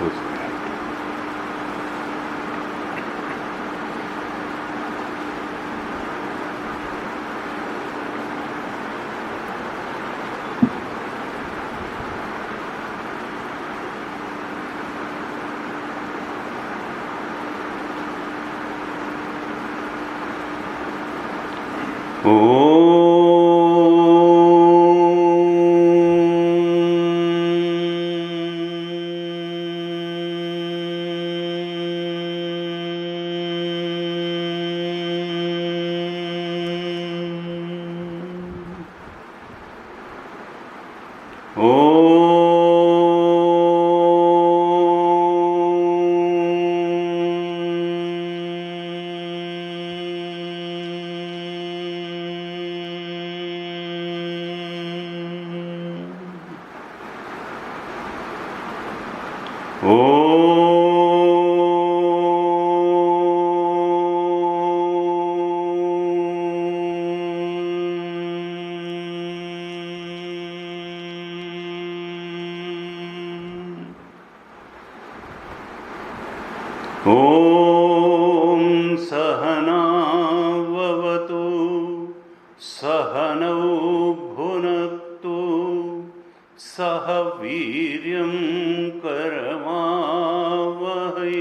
हो जाए। ॐ सहनाववतु सहनौ भुनक्तु सह वीर्यं करवावहै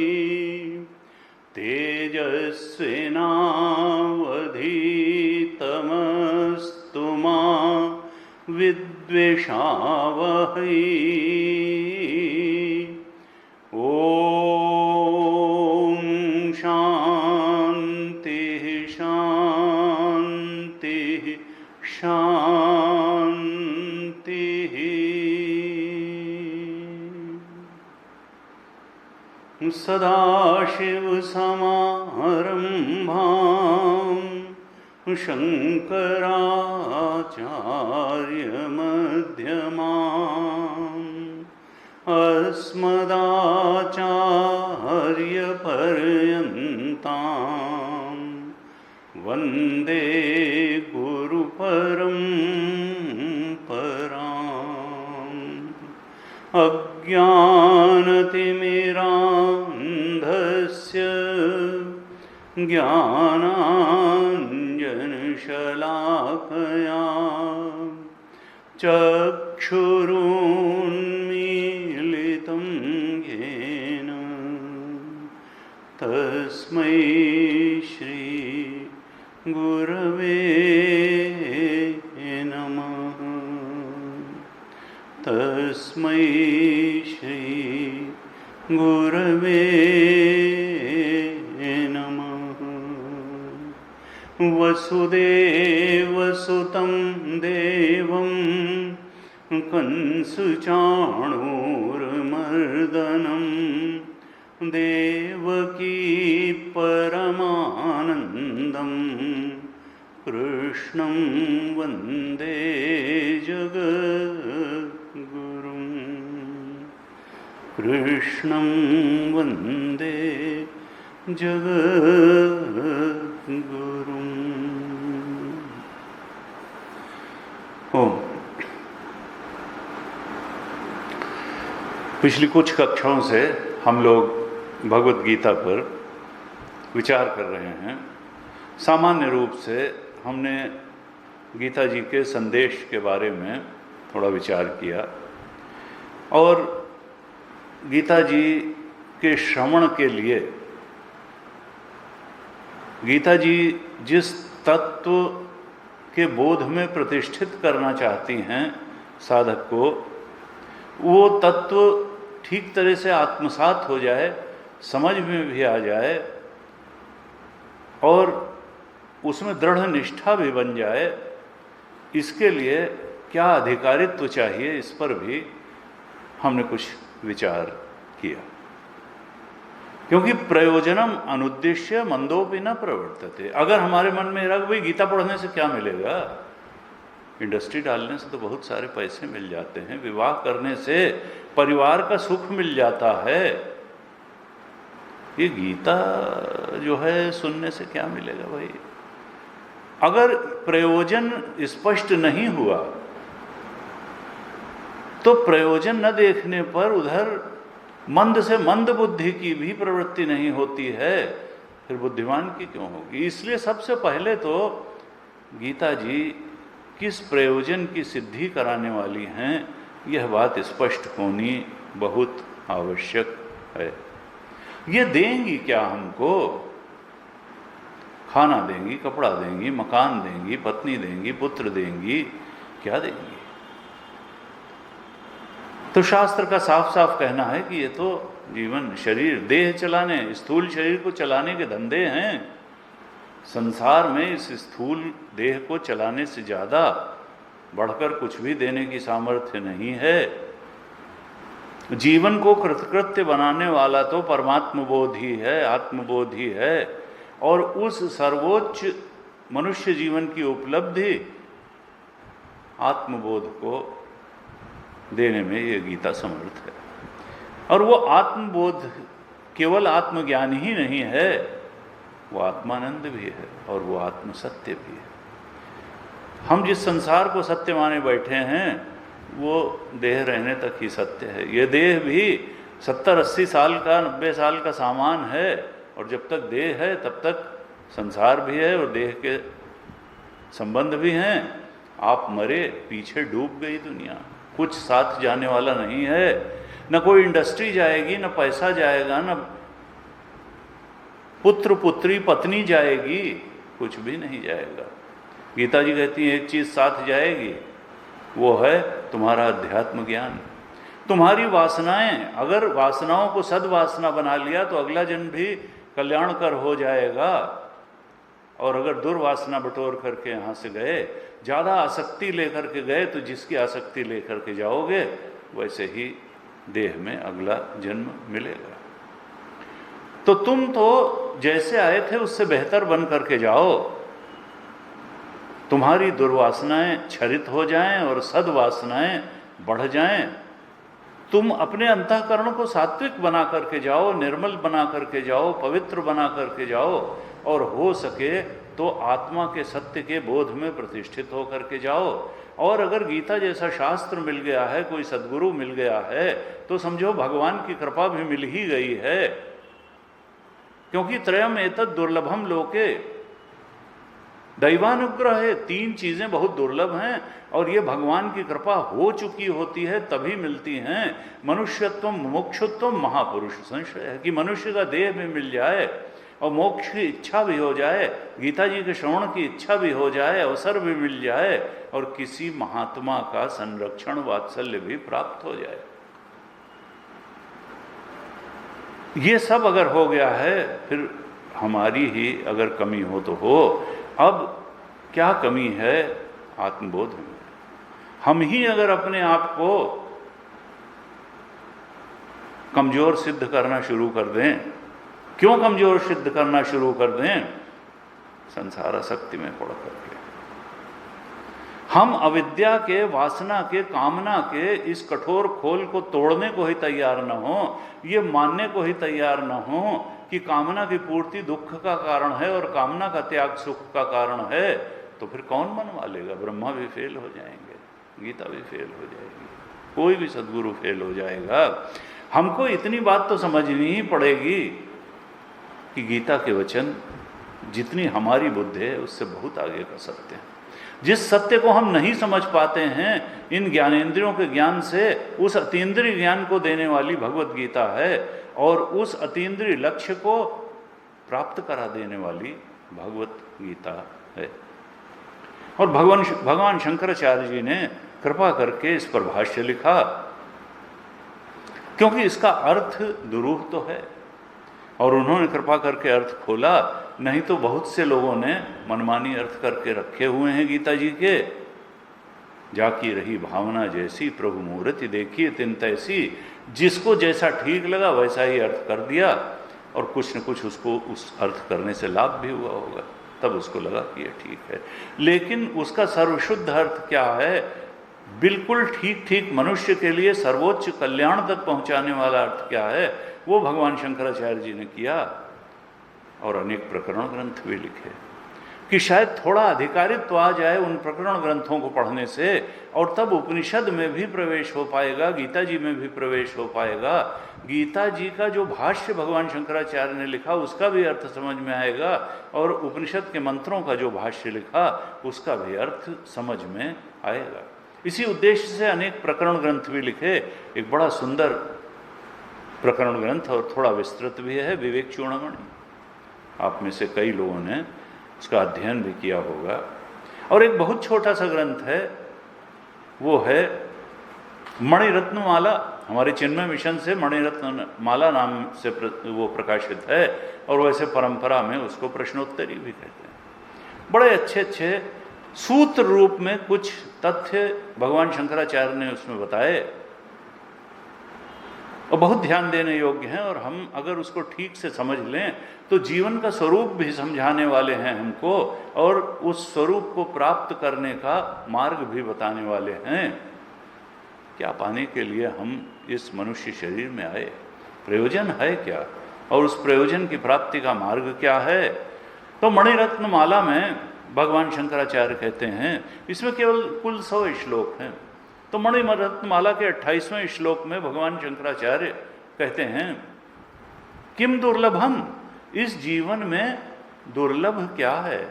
तेजस्विनावधीतमस्तु मा विद्विषावहै। सदाशिवसमारम्भां शङ्कराचार्यमध्यमाम् अस्मदाचार्यपर्यन्तां वन्दे गुरुपरम्पराम्। अज्ञानतिमिरान्धस्य ज्ञानाञ्जनशलाकया चक्षुरुन्मीलितं येन तस्मै श्री गुरवे नमः। तस्मै श्री गुरवे नमः। वसुदेवसुतं देवं कंसचाणूरमर्दनं देवकी परमानन्दं कृष्णं वन्दे जगद्गुरुं। कृष्णं वन्दे जगद्गुरुम्। ओम। पिछली कुछ कक्षाओं से हम लोग भगवद गीता पर विचार कर रहे हैं। सामान्य रूप से हमने गीता जी के संदेश के बारे में थोड़ा विचार किया और गीता जी के श्रवण के लिए गीता जी जिस तत्व के बोध में प्रतिष्ठित करना चाहती हैं साधक को, वो तत्व ठीक तरह से आत्मसात हो जाए, समझ में भी आ जाए और उसमें दृढ़ निष्ठा भी बन जाए, इसके लिए क्या अधिकारित्व चाहिए, इस पर भी हमने कुछ विचार किया। क्योंकि प्रयोजनम अनुद्देश्य मंदोपि न प्रवर्तते। अगर हमारे मन में रहा भाई गीता पढ़ने से क्या मिलेगा, इंडस्ट्री डालने से तो बहुत सारे पैसे मिल जाते हैं, विवाह करने से परिवार का सुख मिल जाता है, ये गीता जो है सुनने से क्या मिलेगा भाई। अगर प्रयोजन स्पष्ट नहीं हुआ तो प्रयोजन न देखने पर उधर मंद से मंद बुद्धि की भी प्रवृत्ति नहीं होती है, फिर बुद्धिमान की क्यों होगी? इसलिए सबसे पहले तो गीता जी किस प्रयोजन की सिद्धि कराने वाली हैं, यह बात स्पष्ट होनी बहुत आवश्यक है। ये देंगी क्या हमको? खाना देंगी, कपड़ा देंगी, मकान देंगी, पत्नी देंगी, पुत्र देंगी, क्या देंगी? तो शास्त्र का साफ साफ कहना है कि ये तो जीवन, शरीर, देह चलाने, स्थूल शरीर को चलाने के धंधे हैं। संसार में इस स्थूल देह को चलाने से ज़्यादा बढ़कर कुछ भी देने की सामर्थ्य नहीं है। जीवन को कृतकृत्य बनाने वाला तो परमात्म बोध ही है, आत्मबोध ही है, और उस सर्वोच्च मनुष्य जीवन की उपलब्धि आत्मबोध को देने में ये गीता समर्थ है। और वो आत्मबोध केवल आत्मज्ञान ही नहीं है, वो आत्मानंद भी है और वो आत्मसत्य भी है। हम जिस संसार को सत्य माने बैठे हैं वो देह रहने तक ही सत्य है। ये देह भी 70-80 साल का, 90 साल का सामान है, और जब तक देह है तब तक संसार भी है और देह के संबंध भी हैं। आप मरे, पीछे डूब गई दुनिया, कुछ साथ जाने वाला नहीं है। न कोई इंडस्ट्री जाएगी, न पैसा जाएगा, न पुत्र पुत्री पत्नी जाएगी, कुछ भी नहीं जाएगा। गीता जी कहती है एक चीज साथ जाएगी, वो है तुम्हारा अध्यात्म ज्ञान, तुम्हारी वासनाएं। अगर वासनाओं को सद्वासना बना लिया तो अगला जन्म भी कल्याणकर हो जाएगा, और अगर दुर्वासना बटोर करके यहाँ से गए, ज़्यादा आसक्ति लेकर के गए, तो जिसकी आसक्ति लेकर के जाओगे वैसे ही देह में अगला जन्म मिलेगा। तो तुम तो जैसे आए थे उससे बेहतर बन करके जाओ, तुम्हारी दुर्वासनाएं क्षरित हो जाएं और सद्वासनाएं बढ़ जाएं। तुम अपने अंतःकरण को सात्विक बना करके जाओ, निर्मल बना करके जाओ, पवित्र बना करके जाओ, और हो सके तो आत्मा के सत्य के बोध में प्रतिष्ठित हो करके जाओ। और अगर गीता जैसा शास्त्र मिल गया है, कोई सद्गुरु मिल गया है, तो समझो भगवान की कृपा भी मिल ही गई है, क्योंकि त्रयम एतत् दुर्लभम लोके, दैवानुग्रह है। 3 चीजें बहुत दुर्लभ हैं, और ये भगवान की कृपा हो चुकी होती है तभी मिलती हैं। मनुष्यत्व, मुमुक्षुत्व, महापुरुष संशय है कि मनुष्य का देह भी मिल जाए और मोक्ष की इच्छा भी हो जाए, गीता जी के श्रवण की इच्छा भी हो जाए, अवसर भी मिल जाए, और किसी महात्मा का संरक्षण वात्सल्य भी प्राप्त हो जाए। ये सब अगर हो गया है, फिर हमारी ही अगर कमी हो तो हो। अब क्या कमी है? आत्मबोध में। हम ही अगर अपने आप को कमजोर सिद्ध करना शुरू कर दें, क्यों कमजोर सिद्ध करना शुरू कर दें? संसार आसक्ति में पड़ करके। हम अविद्या के, वासना के, कामना के इस कठोर खोल को तोड़ने को ही तैयार न हो, ये मानने को ही तैयार न हो कि कामना की पूर्ति दुख का कारण है और कामना का त्याग सुख का कारण है, तो फिर कौन मनवा लेगा? ब्रह्मा भी फेल हो जाएंगे, गीता भी फेल हो जाएगी, कोई भी सद्गुरु फेल हो जाएगा। हमको इतनी बात तो समझनी ही पड़ेगी कि गीता के वचन जितनी हमारी बुद्धि है उससे बहुत आगे का सत्य है। जिस सत्य को हम नहीं समझ पाते हैं इन ज्ञानेंद्रियों के ज्ञान से, उस अतीन्द्रिय ज्ञान को देने वाली भगवत गीता है, और उस अतीन्द्रिय लक्ष्य को प्राप्त करा देने वाली भगवत गीता है। और भगवान शंकराचार्य जी ने कृपा करके इस पर भाष्य लिखा, क्योंकि इसका अर्थ दुरूह तो है, और उन्होंने कृपा करके अर्थ खोला। नहीं तो बहुत से लोगों ने मनमानी अर्थ करके रखे हुए हैं गीता जी के। जाकी रही भावना जैसी, प्रभु मूर्ति देखी तिन तैसी। जिसको जैसा ठीक लगा वैसा ही अर्थ कर दिया, और कुछ न कुछ उसको उस अर्थ करने से लाभ भी हुआ होगा, तब उसको लगा कि ये ठीक है। लेकिन उसका सर्वशुद्ध अर्थ क्या है? बिल्कुल ठीक ठीक मनुष्य के लिए सर्वोच्च कल्याण तक पहुंचाने वाला अर्थ क्या है? वो भगवान शंकराचार्य जी ने किया, और अनेक प्रकरण ग्रंथ भी लिखे। कि शायद थोड़ा अधिकारित्व आ जाए उन प्रकरण ग्रंथों को पढ़ने से, और तब उपनिषद में भी प्रवेश हो पाएगा, गीता जी में भी प्रवेश हो पाएगा। गीता जी का जो भाष्य भगवान शंकराचार्य ने लिखा उसका भी अर्थ समझ में आएगा, और उपनिषद के मंत्रों का जो भाष्य लिखा उसका भी अर्थ समझ में आएगा। इसी उद्देश्य से अनेक प्रकरण ग्रंथ भी लिखे। एक बड़ा सुंदर प्रकरण ग्रंथ और थोड़ा विस्तृत भी है, विवेक चूड़ामणि। आप में से कई लोगों ने उसका अध्ययन भी किया होगा। और एक बहुत छोटा सा ग्रंथ है, वो है मणिरत्न माला। हमारे चिन्मय मिशन से मणिरत्न माला नाम से वो प्रकाशित है, और वैसे परंपरा में उसको प्रश्नोत्तरी भी कहते हैं। बड़े अच्छे अच्छे सूत्र रूप में कुछ तथ्य भगवान शंकराचार्य ने उसमें बताए, और बहुत ध्यान देने योग्य हैं। और हम अगर उसको ठीक से समझ लें तो जीवन का स्वरूप भी समझाने वाले हैं हमको, और उस स्वरूप को प्राप्त करने का मार्ग भी बताने वाले हैं। क्या पाने के लिए हम इस मनुष्य शरीर में आए, प्रयोजन है क्या, और उस प्रयोजन की प्राप्ति का मार्ग क्या है। तो मणिरत्न माला में भगवान शंकराचार्य कहते हैं, इसमें केवल कुल 100 श्लोक हैं। तो मणिरत्न माला के 28वें श्लोक में भगवान शंकराचार्य कहते हैं, किम दुर्लभम, इस जीवन में दुर्लभ क्या है।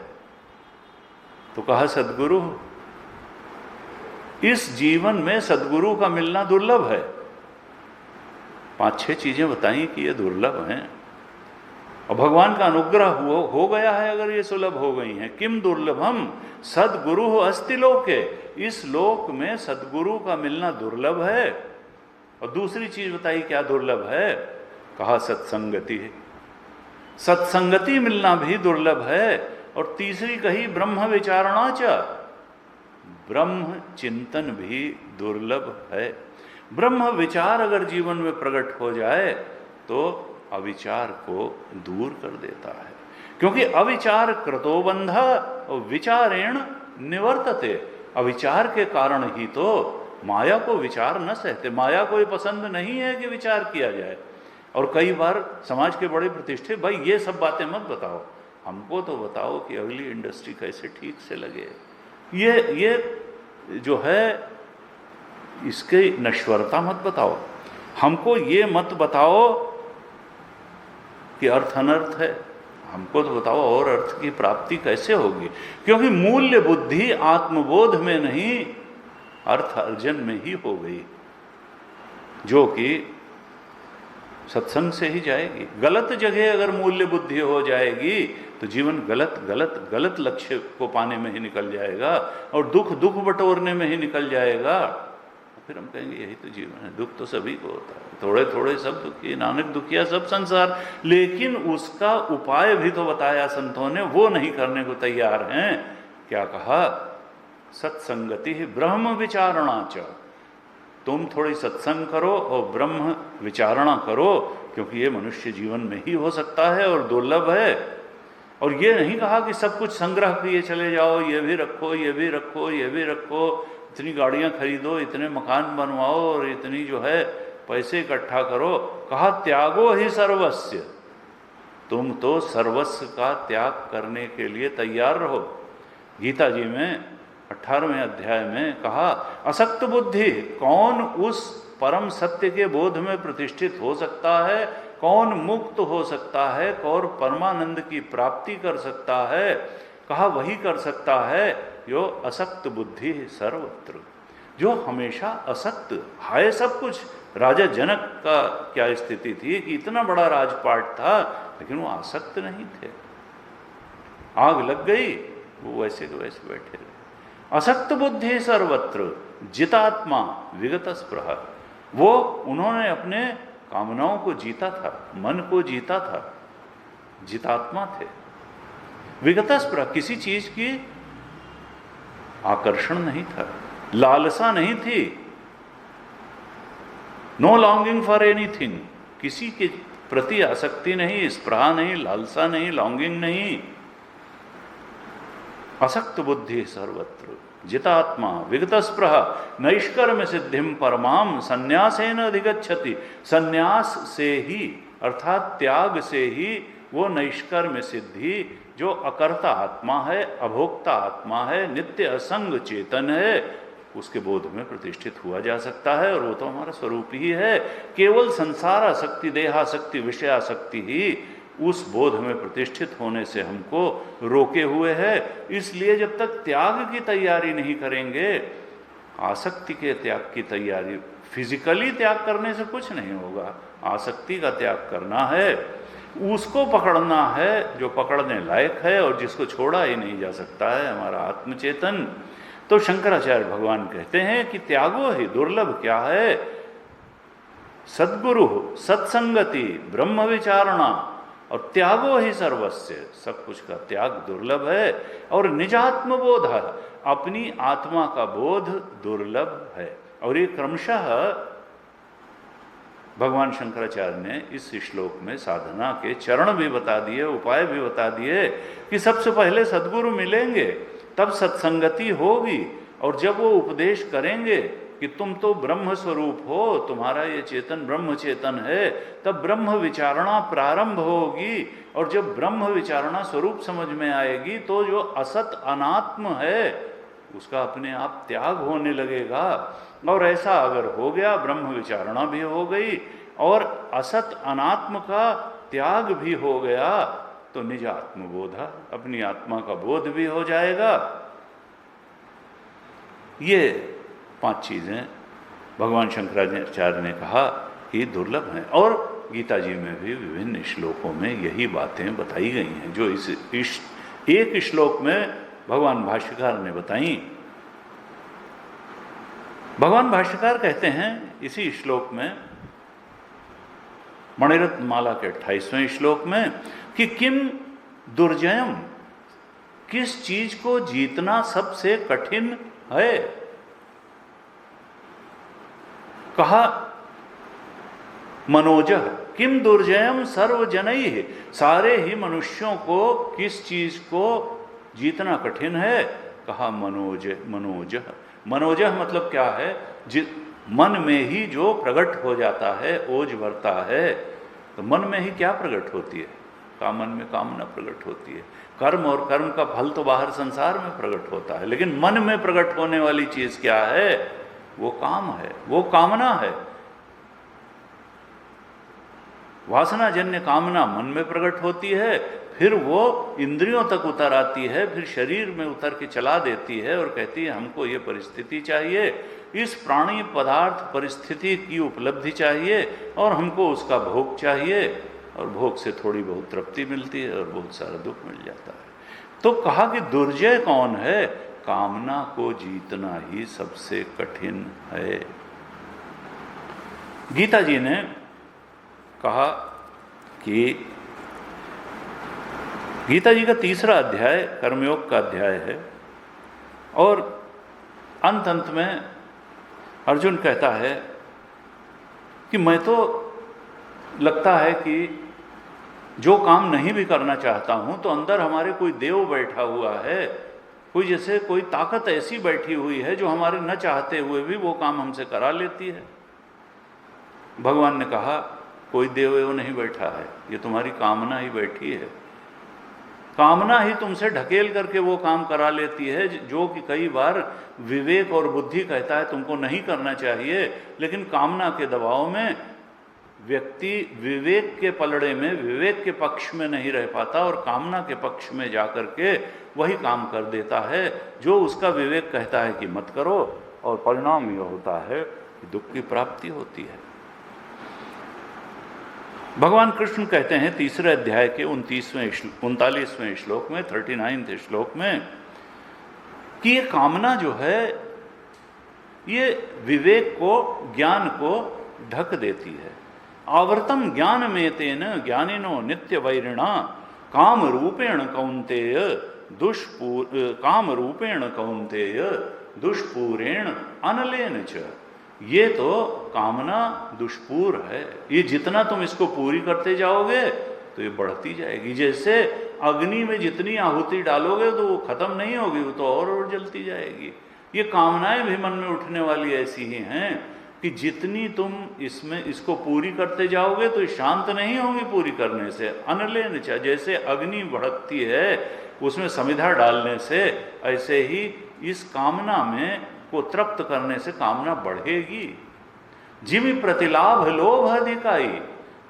तो कहा सद्गुरु, इस जीवन में सद्गुरु का मिलना दुर्लभ है। 5-6 चीजें बताई कि ये दुर्लभ हैं, और भगवान का अनुग्रह हो गया है अगर ये सुलभ हो गई हैं। किम दुर्लभम सद्गुरु अस्ति लोके, इस लोक में सद्गुरु का मिलना दुर्लभ है। और दूसरी चीज बताई क्या दुर्लभ है, कहा सत्संगति, सत्संगति मिलना भी दुर्लभ है। और तीसरी कही ब्रह्म विचारणा च, ब्रह्म चिंतन भी दुर्लभ है। ब्रह्म विचार अगर जीवन में प्रकट हो जाए तो अविचार को दूर कर देता है, क्योंकि अविचार कृतो बंधा और विचारेण निवर्तते। अविचार के कारण ही तो माया को विचार न सहते, माया को ये पसंद नहीं है कि विचार किया जाए। और कई बार समाज के बड़े प्रतिष्ठित, भाई ये सब बातें मत बताओ, हमको तो बताओ कि अगली इंडस्ट्री कैसे ठीक से लगे। ये जो है इसकी नश्वरता मत बताओ, हमको ये मत बताओ कि अर्थ अनर्थ है, हमको तो बताओ और अर्थ की प्राप्ति कैसे होगी। क्योंकि मूल्य बुद्धि आत्मबोध में नहीं, अर्थ अर्जन में ही हो गई, जो कि सत्संग से ही जाएगी। गलत जगह अगर मूल्य बुद्धि हो जाएगी तो जीवन गलत लक्ष्य को पाने में ही निकल जाएगा, और दुख बटोरने में ही निकल जाएगा। फिर हम कहेंगे यही तो जीवन है, दुख तो सभी को होता है, थोड़े थोड़े सब दुखी, नानक दुखिया सब संसार। लेकिन उसका उपाय भी तो बताया संतों ने, वो नहीं करने को तैयार हैं। क्या कहा, सत्संगति ब्रह्म विचारणा च, तुम थोड़ी सत्संग करो और ब्रह्म विचारणा करो, क्योंकि ये मनुष्य जीवन में ही हो सकता है और दुर्लभ है। और ये नहीं कहा कि सब कुछ संग्रह किए चले जाओ, ये भी रखो, ये भी रखो, ये भी रखो, इतनी गाड़ियां खरीदो, इतने मकान बनवाओ और इतनी जो है पैसे इकट्ठा करो। कहा त्यागो ही सर्वस्व, तुम तो सर्वस्व का त्याग करने के लिए तैयार रहो। गीता जी में 18वें अध्याय में कहा, असक्त बुद्धि, कौन उस परम सत्य के बोध में प्रतिष्ठित हो सकता है, कौन मुक्त हो सकता है, कौन परमानंद की प्राप्ति कर सकता है। कहा वही कर सकता है जो असक्त बुद्धि सर्वत्र, जो हमेशा असक्त है सब कुछ। राजा जनक का क्या स्थिति थी कि इतना बड़ा राजपाट था, लेकिन वो आसक्त नहीं थे। आग लग गई, वो वैसे के वैसे बैठे रहे। असक्त बुद्धि सर्वत्र, जितात्मा विगत स्पृहा, वो उन्होंने अपने कामनाओं को जीता था, मन को जीता था, जितात्मा थे। विगत स्पृहा, किसी चीज की आकर्षण नहीं था, लालसा नहीं थी। नो लॉन्गिंग फॉर एनीथिंग, किसी के प्रति आसक्ति नहीं, स्पृहा नहीं, लालसा नहीं, लॉन्गिंग नहीं। असक्त बुद्धि सर्वत्र, जितात्मा विगत स्पृहा, नैष्कर्म सिद्धिम परमाम संन्यासेन अधिगच्छति। संन्यास से ही अर्थात त्याग से ही वो नैष्कर्म सिद्धि जो अकर्ता आत्मा है, अभोक्ता आत्मा है, नित्य असंग चेतन है, उसके बोध में प्रतिष्ठित हुआ जा सकता है। और वो तो हमारा स्वरूप ही है। केवल संसार आसक्ति, देहासक्ति, विषयासक्ति ही उस बोध में प्रतिष्ठित होने से हमको रोके हुए है। इसलिए जब तक त्याग की तैयारी नहीं करेंगे, आसक्ति के त्याग की तैयारी, फिजिकली त्याग करने से कुछ नहीं होगा, आसक्ति का त्याग करना है, उसको पकड़ना है जो पकड़ने लायक है और जिसको छोड़ा ही नहीं जा सकता है, हमारा आत्मचेतन। तो शंकराचार्य भगवान कहते हैं कि त्यागो ही दुर्लभ क्या है, सद्गुरु, सत्संगति, ब्रह्म विचारणा और त्यागो ही सर्वस्व, सब कुछ का त्याग दुर्लभ है। और निजात्म बोध, अपनी आत्मा का बोध दुर्लभ है। और ये क्रमशः भगवान शंकराचार्य ने इस श्लोक में साधना के चरण भी बता दिए, उपाय भी बता दिए कि सबसे पहले सद्गुरु मिलेंगे, तब सत्संगति होगी, और जब वो उपदेश करेंगे कि तुम तो ब्रह्म स्वरूप हो, तुम्हारा ये चेतन ब्रह्म चेतन है, तब ब्रह्म विचारणा प्रारंभ होगी। और जब ब्रह्म विचारणा स्वरूप समझ में आएगी तो जो असत अनात्म है उसका अपने आप त्याग होने लगेगा। और ऐसा अगर हो गया, ब्रह्म विचारणा भी हो गई और असत अनात्म का त्याग भी हो गया, तो निज आत्मबोध, अपनी आत्मा का बोध भी हो जाएगा। ये 5 चीजें भगवान शंकराचार्य ने कहा कि दुर्लभ हैं। और गीता जी में भी विभिन्न श्लोकों में यही बातें बताई गई हैं जो इस एक श्लोक में भगवान भाष्यकार ने बताई। भगवान भाष्यकार कहते हैं इसी श्लोक में, मणिरत्न माला के 28वें श्लोक में, कि किम दुर्जयम, किस चीज को जीतना सबसे कठिन है। कहा मनोजह, किम दुर्जयम सर्वजनैः, सारे ही मनुष्यों को किस चीज को जीतना कठिन है। कहा मनोजह, मनोजह मतलब क्या है, मन में ही जो प्रकट हो जाता है, ओज भरता है। तो मन में ही क्या प्रकट होती है, मन में कामना प्रकट होती है। कर्म और कर्म का फल तो बाहर संसार में प्रकट होता है, लेकिन मन में प्रकट होने वाली चीज क्या है, वो काम है, वो कामना है। वासनाजन्य कामना मन में प्रकट होती है, फिर वो इंद्रियों तक उतर आती है, फिर शरीर में उतर के चला देती है और कहती है हमको ये परिस्थिति चाहिए, इस प्राणी पदार्थ परिस्थिति की उपलब्धि चाहिए और हमको उसका भोग चाहिए, और भोग से थोड़ी बहुत तृप्ति मिलती है और बहुत सारा दुख मिल जाता है। तो कहा कि दुर्जय कौन है, कामना को जीतना ही सबसे कठिन है। गीता जी ने कहा कि गीता जी का 3रा अध्याय कर्मयोग का अध्याय है, और अंत अंत में अर्जुन कहता है कि मैं तो लगता है कि जो काम नहीं भी करना चाहता हूं, तो अंदर हमारे कोई देव बैठा हुआ है, कोई जैसे कोई ताकत ऐसी बैठी हुई है जो हमारे न चाहते हुए भी वो काम हमसे करा लेती है। भगवान ने कहा कोई देव एवं नहीं बैठा है, ये तुम्हारी कामना ही बैठी है। कामना ही तुमसे ढकेल करके वो काम करा लेती है जो कि कई बार विवेक और बुद्धि कहता है तुमको नहीं करना चाहिए, लेकिन कामना के दबाव में व्यक्ति विवेक के पलड़े में, विवेक के पक्ष में नहीं रह पाता और कामना के पक्ष में जाकर के वही काम कर देता है जो उसका विवेक कहता है कि मत करो, और परिणाम यह होता है कि दुख की प्राप्ति होती है। भगवान कृष्ण कहते हैं 3रे अध्याय के 39वें श्लोक में, 39वें श्लोक में, कि ये कामना जो है ये विवेक को, ज्ञान को ढक देती है। आवृतम ज्ञान में तेन ज्ञानिनो नित्य वैरिणा काम रूपेण कौन्तेय दुष्पूरेण अनलेन च। ये तो कामना दुष्पूर है, ये जितना तुम इसको पूरी करते जाओगे तो ये बढ़ती जाएगी। जैसे अग्नि में जितनी आहुति डालोगे तो वो खत्म नहीं होगी, वो तो और जलती जाएगी। ये कामनाएं भी मन में उठने वाली ऐसी ही हैं कि जितनी तुम इसमें इसको पूरी करते जाओगे तो शांत नहीं होंगी पूरी करने से। अनलेन च, जैसे अग्नि भड़कती है उसमें समिधा डालने से, ऐसे ही इस कामना में को तृप्त करने से कामना बढ़ेगी। जिमि प्रतिलाभ लोभ अधिकाई,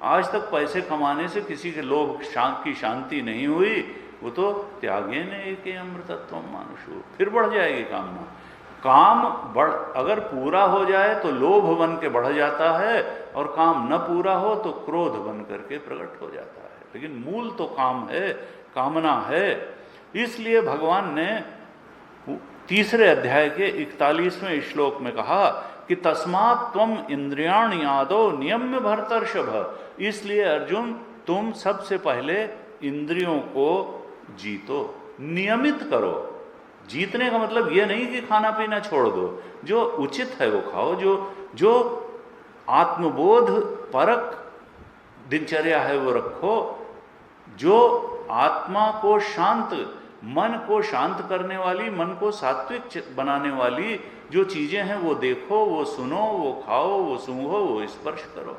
आज तक पैसे कमाने से किसी के लोभ की शांति नहीं हुई, वो तो त्यागे ने एक अमृतत्व मानुषो, फिर बढ़ जाएगी कामना। काम बढ़ अगर पूरा हो जाए तो लोभ बन के बढ़ जाता है, और काम न पूरा हो तो क्रोध बन करके प्रकट हो जाता है। लेकिन मूल तो काम है, कामना है। इसलिए भगवान ने तीसरे अध्याय के 41वें श्लोक में कहा कि तस्मात् त्वम इंद्रियाणि आदौ नियम्य भरतर्षभ, इसलिए अर्जुन तुम सबसे पहले इंद्रियों को जीतो, नियमित करो। जीतने का मतलब यह नहीं कि खाना पीना छोड़ दो, जो उचित है वो खाओ, जो आत्मबोध परक दिनचर्या है वो रखो, जो आत्मा को शांत, मन को शांत करने वाली, मन को सात्विक बनाने वाली जो चीजें हैं वो देखो, वो सुनो, वो खाओ, वो सूंघो, वो स्पर्श करो,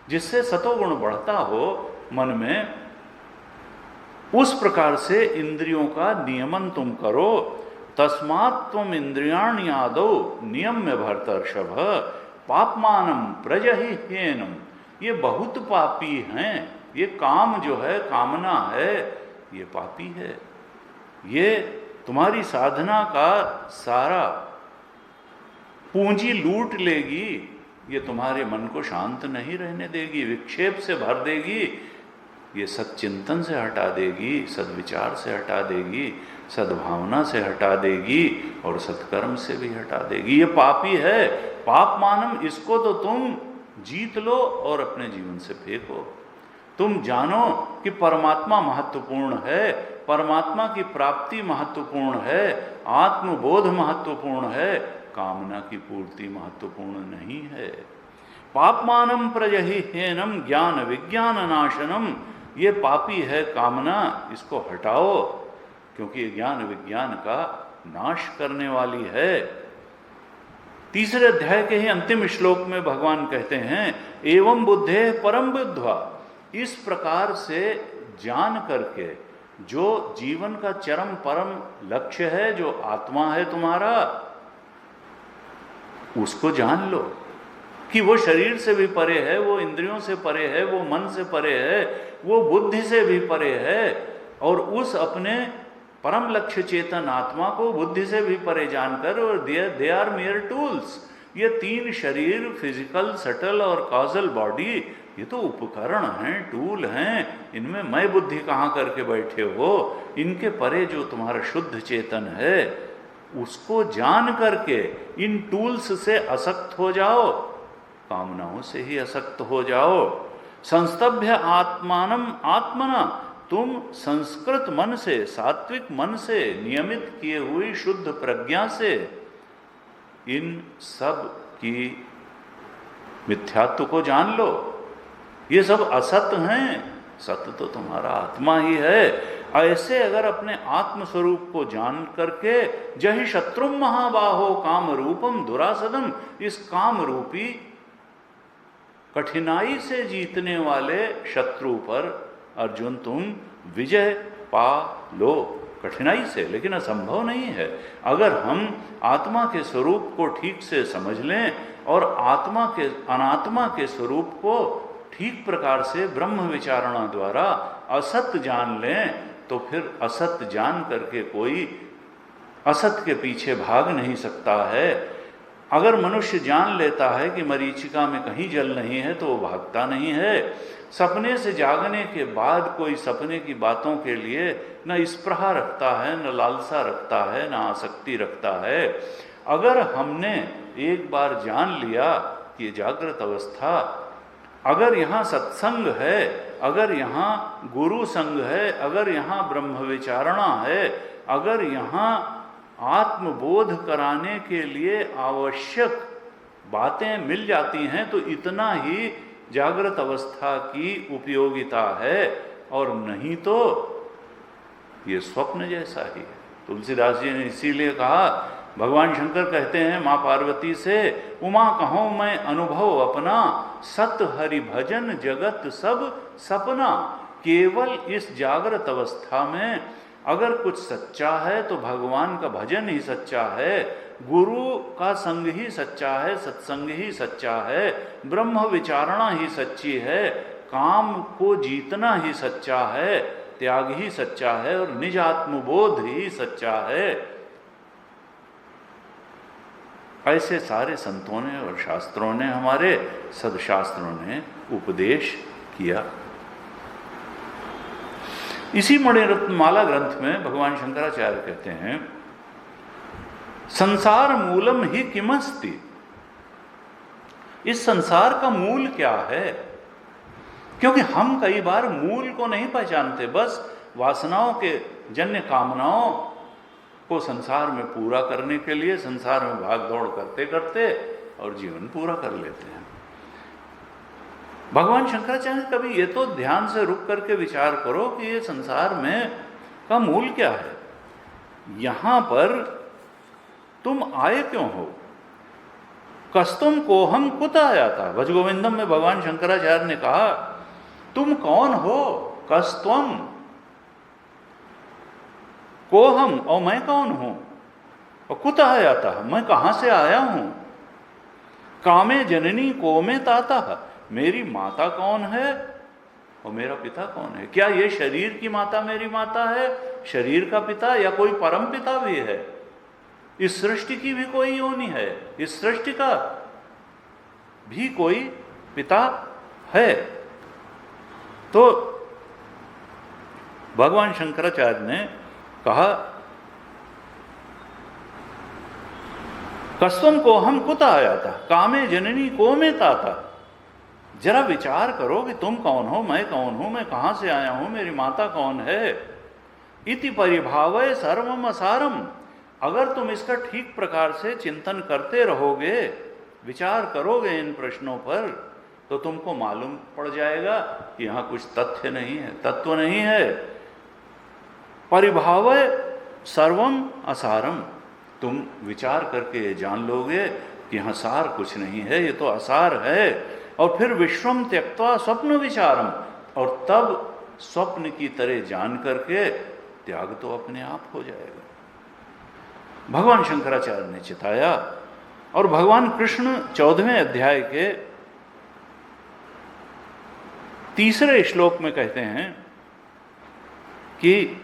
जिससे सतोगुण बढ़ता हो मन में। उस प्रकार से इंद्रियों का नियमन तुम करो। तस्मात् त्वम इंद्रियाणि आदौ नियम्य भरतर्षभ पापमानम प्रजहि ह्येनम, ये बहुत पापी हैं। ये काम जो है, कामना है, ये पापी है। ये तुम्हारी साधना का सारा पूंजी लूट लेगी, ये तुम्हारे मन को शांत नहीं रहने देगी, विक्षेप से भर देगी, ये सच्चिंतन से हटा देगी, सद्विचार से हटा देगी, सद्भावना से हटा देगी, और सत्कर्म से भी हटा देगी। ये पापी है। पाप मानम, इसको तो तुम जीत लो और अपने जीवन से फेंको। तुम जानो कि परमात्मा महत्वपूर्ण है, परमात्मा की प्राप्ति महत्वपूर्ण है, आत्मबोध महत्वपूर्ण है, कामना की पूर्ति महत्वपूर्ण नहीं है। पापमानम प्रजहि ह्येनम ज्ञान विज्ञान नाशनम, ये पापी है कामना, इसको हटाओ, क्योंकि ये ज्ञान विज्ञान का नाश करने वाली है। तीसरे अध्याय के ही अंतिम श्लोक में भगवान कहते हैं एवं बुद्धे परम बुद्ध्वा, इस प्रकार से जान करके, जो जीवन का चरम परम लक्ष्य है, जो आत्मा है तुम्हारा, उसको जान लो कि वो शरीर से भी परे है, वो इंद्रियों से परे है, वो मन से परे है, वो बुद्धि से भी परे है। और उस अपने परम लक्ष्य चेतन आत्मा को बुद्धि से भी परे जानकर, और दे आर मेयर टूल्स, ये तीन शरीर, फिजिकल, सटल और कॉजल बॉडी, ये तो उपकरण हैं, टूल हैं। इनमें मैं बुद्धि कहाँ करके बैठे हो? इनके परे जो तुम्हारा शुद्ध चेतन है, उसको जान करके इन टूल्स से असक्त हो जाओ, कामनाओं से ही असक्त हो जाओ। संस्तभ्य आत्मानम आत्मना, तुम संस्कृत मन से, सात्विक मन से, नियमित किए हुई शुद्ध प्रज्ञा से इन सब की मिथ्यात्व को जान लो। ये सब असत हैं, सत्य तो तुम्हारा आत्मा ही है। ऐसे अगर अपने आत्म स्वरूप को जान करके, जहि शत्रुम महाबाहो काम रूपम दुरासदम, इस काम रूपी कठिनाई से जीतने वाले शत्रु पर अर्जुन तुम विजय पा लो, कठिनाई से, लेकिन असंभव नहीं है। अगर हम आत्मा के स्वरूप को ठीक से समझ लें और आत्मा के अनात्मा के स्वरूप को ठीक प्रकार से ब्रह्म विचारणा द्वारा असत जान लें, तो फिर असत जान करके कोई असत के पीछे भाग नहीं सकता है। अगर मनुष्य जान लेता है कि मरीचिका में कहीं जल नहीं है, तो वो भागता नहीं है। सपने से जागने के बाद कोई सपने की बातों के लिए न स्पृहा रखता है, न लालसा रखता है, न आसक्ति रखता है। अगर हमने एक बार जान लिया कि ये जागृत अवस्था, अगर यहाँ सत्संग है, अगर यहाँ गुरु संग है, अगर यहाँ ब्रह्म विचारणा है, अगर यहाँ आत्मबोध कराने के लिए आवश्यक बातें मिल जाती हैं, तो इतना ही जागृत अवस्था की उपयोगिता है, और नहीं तो ये स्वप्न जैसा ही है। तुलसीदास जी ने इसीलिए कहा भगवान शंकर कहते हैं माँ पार्वती से, उमा कहूँ मैं अनुभव अपना, सत हरि भजन जगत सब सपना। केवल इस जागृत अवस्था में अगर कुछ सच्चा है तो भगवान का भजन ही सच्चा है, गुरु का संग ही सच्चा है, सत्संग ही सच्चा है, ब्रह्म विचारणा ही सच्ची है, काम को जीतना ही सच्चा है, त्याग ही सच्चा है और निज आत्मबोध ही सच्चा है। ऐसे सारे संतों ने और शास्त्रों ने, हमारे सदशास्त्रों ने उपदेश किया। इसी मणिरत्नमाला ग्रंथ में भगवान शंकराचार्य कहते हैं, संसार मूलम ही किमस्ति, इस संसार का मूल क्या है। क्योंकि हम कई बार मूल को नहीं पहचानते, बस वासनाओं के जन्य कामनाओं को संसार में पूरा करने के लिए संसार में भाग दौड़ करते करते और जीवन पूरा कर लेते हैं। भगवान शंकराचार्य कभी ये तो ध्यान से रुक करके विचार करो कि ये संसार में का मूल क्या है, यहां पर तुम आए क्यों हो। कस्तुम को हम कुत आया था, भज गोविंदम में भगवान शंकराचार्य ने कहा तुम कौन हो, कस्तुम को हम, और मैं कौन हूं, और कुत आया था, मैं कहां से आया हूं। कामे जननी को में ताता, मेरी माता कौन है और मेरा पिता कौन है। क्या ये शरीर की माता मेरी माता है, शरीर का पिता, या कोई परम पिता भी है। इस सृष्टि की भी कोई योनि है, इस सृष्टि का भी कोई पिता है। तो भगवान शंकराचार्य ने कहा कस्तम को हम कुत आया था, कामे जननी को में ताता। जरा विचार करो कि तुम कौन हो, मैं कौन हूं, मैं कहां से आया हूं, मेरी माता कौन है। इति परिभावय सर्वम असारम, अगर तुम इसका ठीक प्रकार से चिंतन करते रहोगे, विचार करोगे इन प्रश्नों पर, तो तुमको मालूम पड़ जाएगा कि यहां कुछ तथ्य नहीं है, तत्व नहीं है। परिभावय सर्वम असारम, तुम विचार करके ये जान लोगे कि यहां सार कुछ नहीं है, ये तो असार है। और फिर विश्वम त्यक्त्वा स्वप्न विचारम, और तब स्वप्न की तरह जान करके त्याग तो अपने आप हो जाएगा। भगवान शंकराचार्य ने चिताया। और भगवान कृष्ण 14वें अध्याय के 3 श्लोक में कहते हैं कि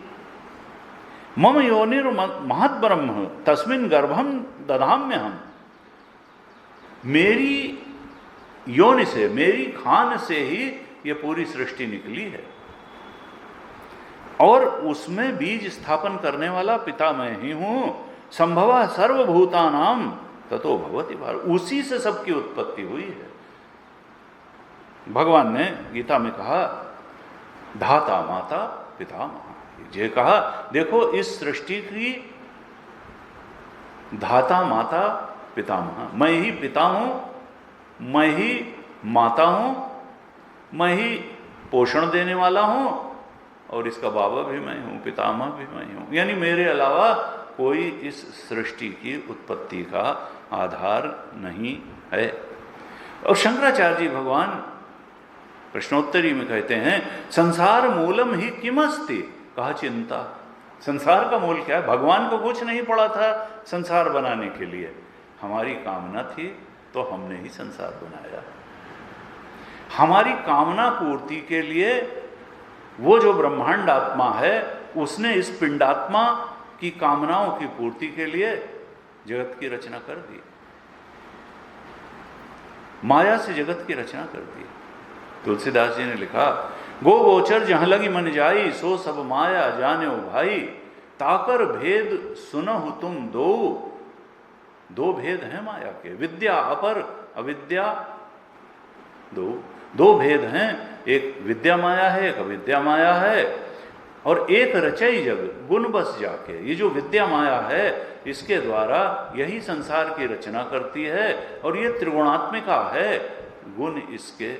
मम योनिर महत ब्रह्म तस्मिन गर्भम दधाम्य हम, मेरी योनि से, मेरी खान से ही ये पूरी सृष्टि निकली है, और उसमें बीज स्थापन करने वाला पिता मैं ही हूं। संभवा सर्वभूतानाम ततो भवति भार, उसी से सबकी उत्पत्ति हुई है। भगवान ने गीता में कहा धाता माता पितामह, ये कहा देखो इस सृष्टि की धाता माता पितामह, मैं ही पिता हूं, मैं ही माता हूं, मैं ही पोषण देने वाला हूं, और इसका बाबा भी मैं हूं, पितामह भी मैं हूं। यानी मेरे अलावा कोई इस सृष्टि की उत्पत्ति का आधार नहीं है। और शंकराचार्य जी भगवान प्रश्नोत्तरी में कहते हैं संसार मूलम ही किमस्ति, कहा चिंता, संसार का मूल क्या है। भगवान को कुछ नहीं पड़ा था संसार बनाने के लिए, हमारी कामना थी तो हमने ही संसार बनाया। हमारी कामना पूर्ति के लिए वो जो ब्रह्मांड आत्मा है उसने इस पिंडात्मा की कामनाओं की पूर्ति के लिए जगत की रचना कर दी, माया से जगत की रचना कर दी। तुलसीदास जी ने लिखा गो गोचर जहां लगी मन जाई, सो सब माया जाने भाई, ताकर भेद सुनहु तुम दो, दो भेद हैं माया के, विद्या अपर अविद्या दो भेद हैं, एक विद्या माया है, एक अविद्या माया है, और एक रचई जग गुण बस जाके। ये जो विद्या माया है इसके द्वारा यही संसार की रचना करती है, और ये त्रिगुणात्मिका है। गुण इसके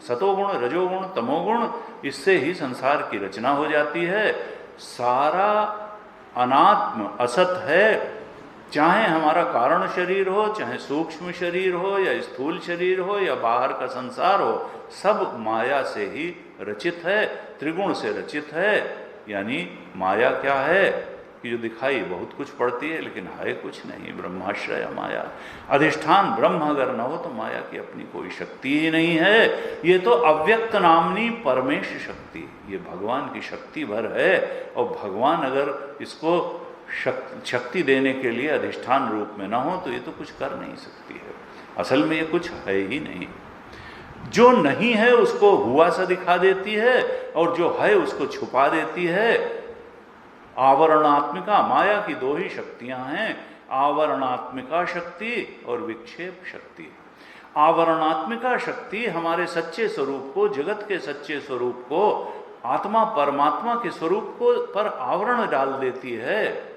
सतोगुण रजोगुण तमोगुण, इससे ही संसार की रचना हो जाती है। सारा अनात्म असत है, चाहे हमारा कारण शरीर हो, चाहे सूक्ष्म शरीर हो, या स्थूल शरीर हो, या बाहर का संसार हो, सब माया से ही रचित है, त्रिगुण से रचित है। यानी माया क्या है कि जो दिखाई बहुत कुछ पड़ती है लेकिन है कुछ नहीं, ब्रह्माश्रय माया। अधिष्ठान ब्रह्म अगर न हो तो माया की अपनी कोई शक्ति ही नहीं है। ये तो अव्यक्त नामनी परमेश शक्ति, ये भगवान की शक्ति भर है। और भगवान अगर इसको शक्ति देने के लिए अधिष्ठान रूप में ना हो तो ये तो कुछ कर नहीं सकती है। असल में ये कुछ है ही नहीं। जो नहीं है उसको हुआ सा दिखा देती है, और जो है उसको छुपा देती है। आवरणात्मिका, माया की दो ही शक्तियां हैं, आवरणात्मिका शक्ति और विक्षेप शक्ति। आवरणात्मिका शक्ति हमारे सच्चे स्वरूप को, जगत के सच्चे स्वरूप को, आत्मा परमात्मा के स्वरूप को पर आवरण डाल देती है,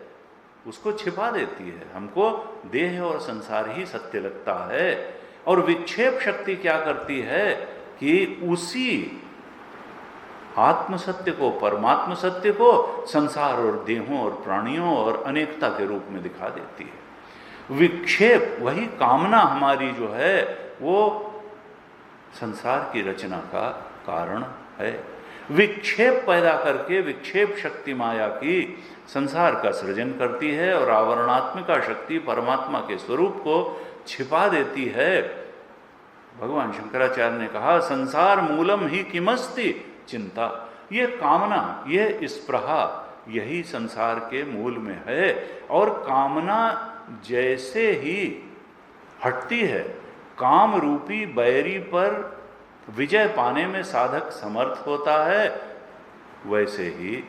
उसको छिपा देती है। हमको देह और संसार ही सत्य लगता है। और विक्षेप शक्ति क्या करती है कि उसी आत्म सत्य को, परमात्म सत्य को संसार और देहों और प्राणियों और अनेकता के रूप में दिखा देती है। विक्षेप, वही कामना हमारी जो है वो संसार की रचना का कारण है। विक्षेप पैदा करके विक्षेप शक्ति माया की संसार का सृजन करती है, और आवरणात्मिका शक्ति परमात्मा के स्वरूप को छिपा देती है। भगवान शंकराचार्य ने कहा, संसार मूलम ही किमस्ति चिंता। ये कामना, ये स्पृहा, यही संसार के मूल में है। और कामना जैसे ही हटती है, काम रूपी बैरी पर विजय पाने में साधक समर्थ होता है, वैसे ही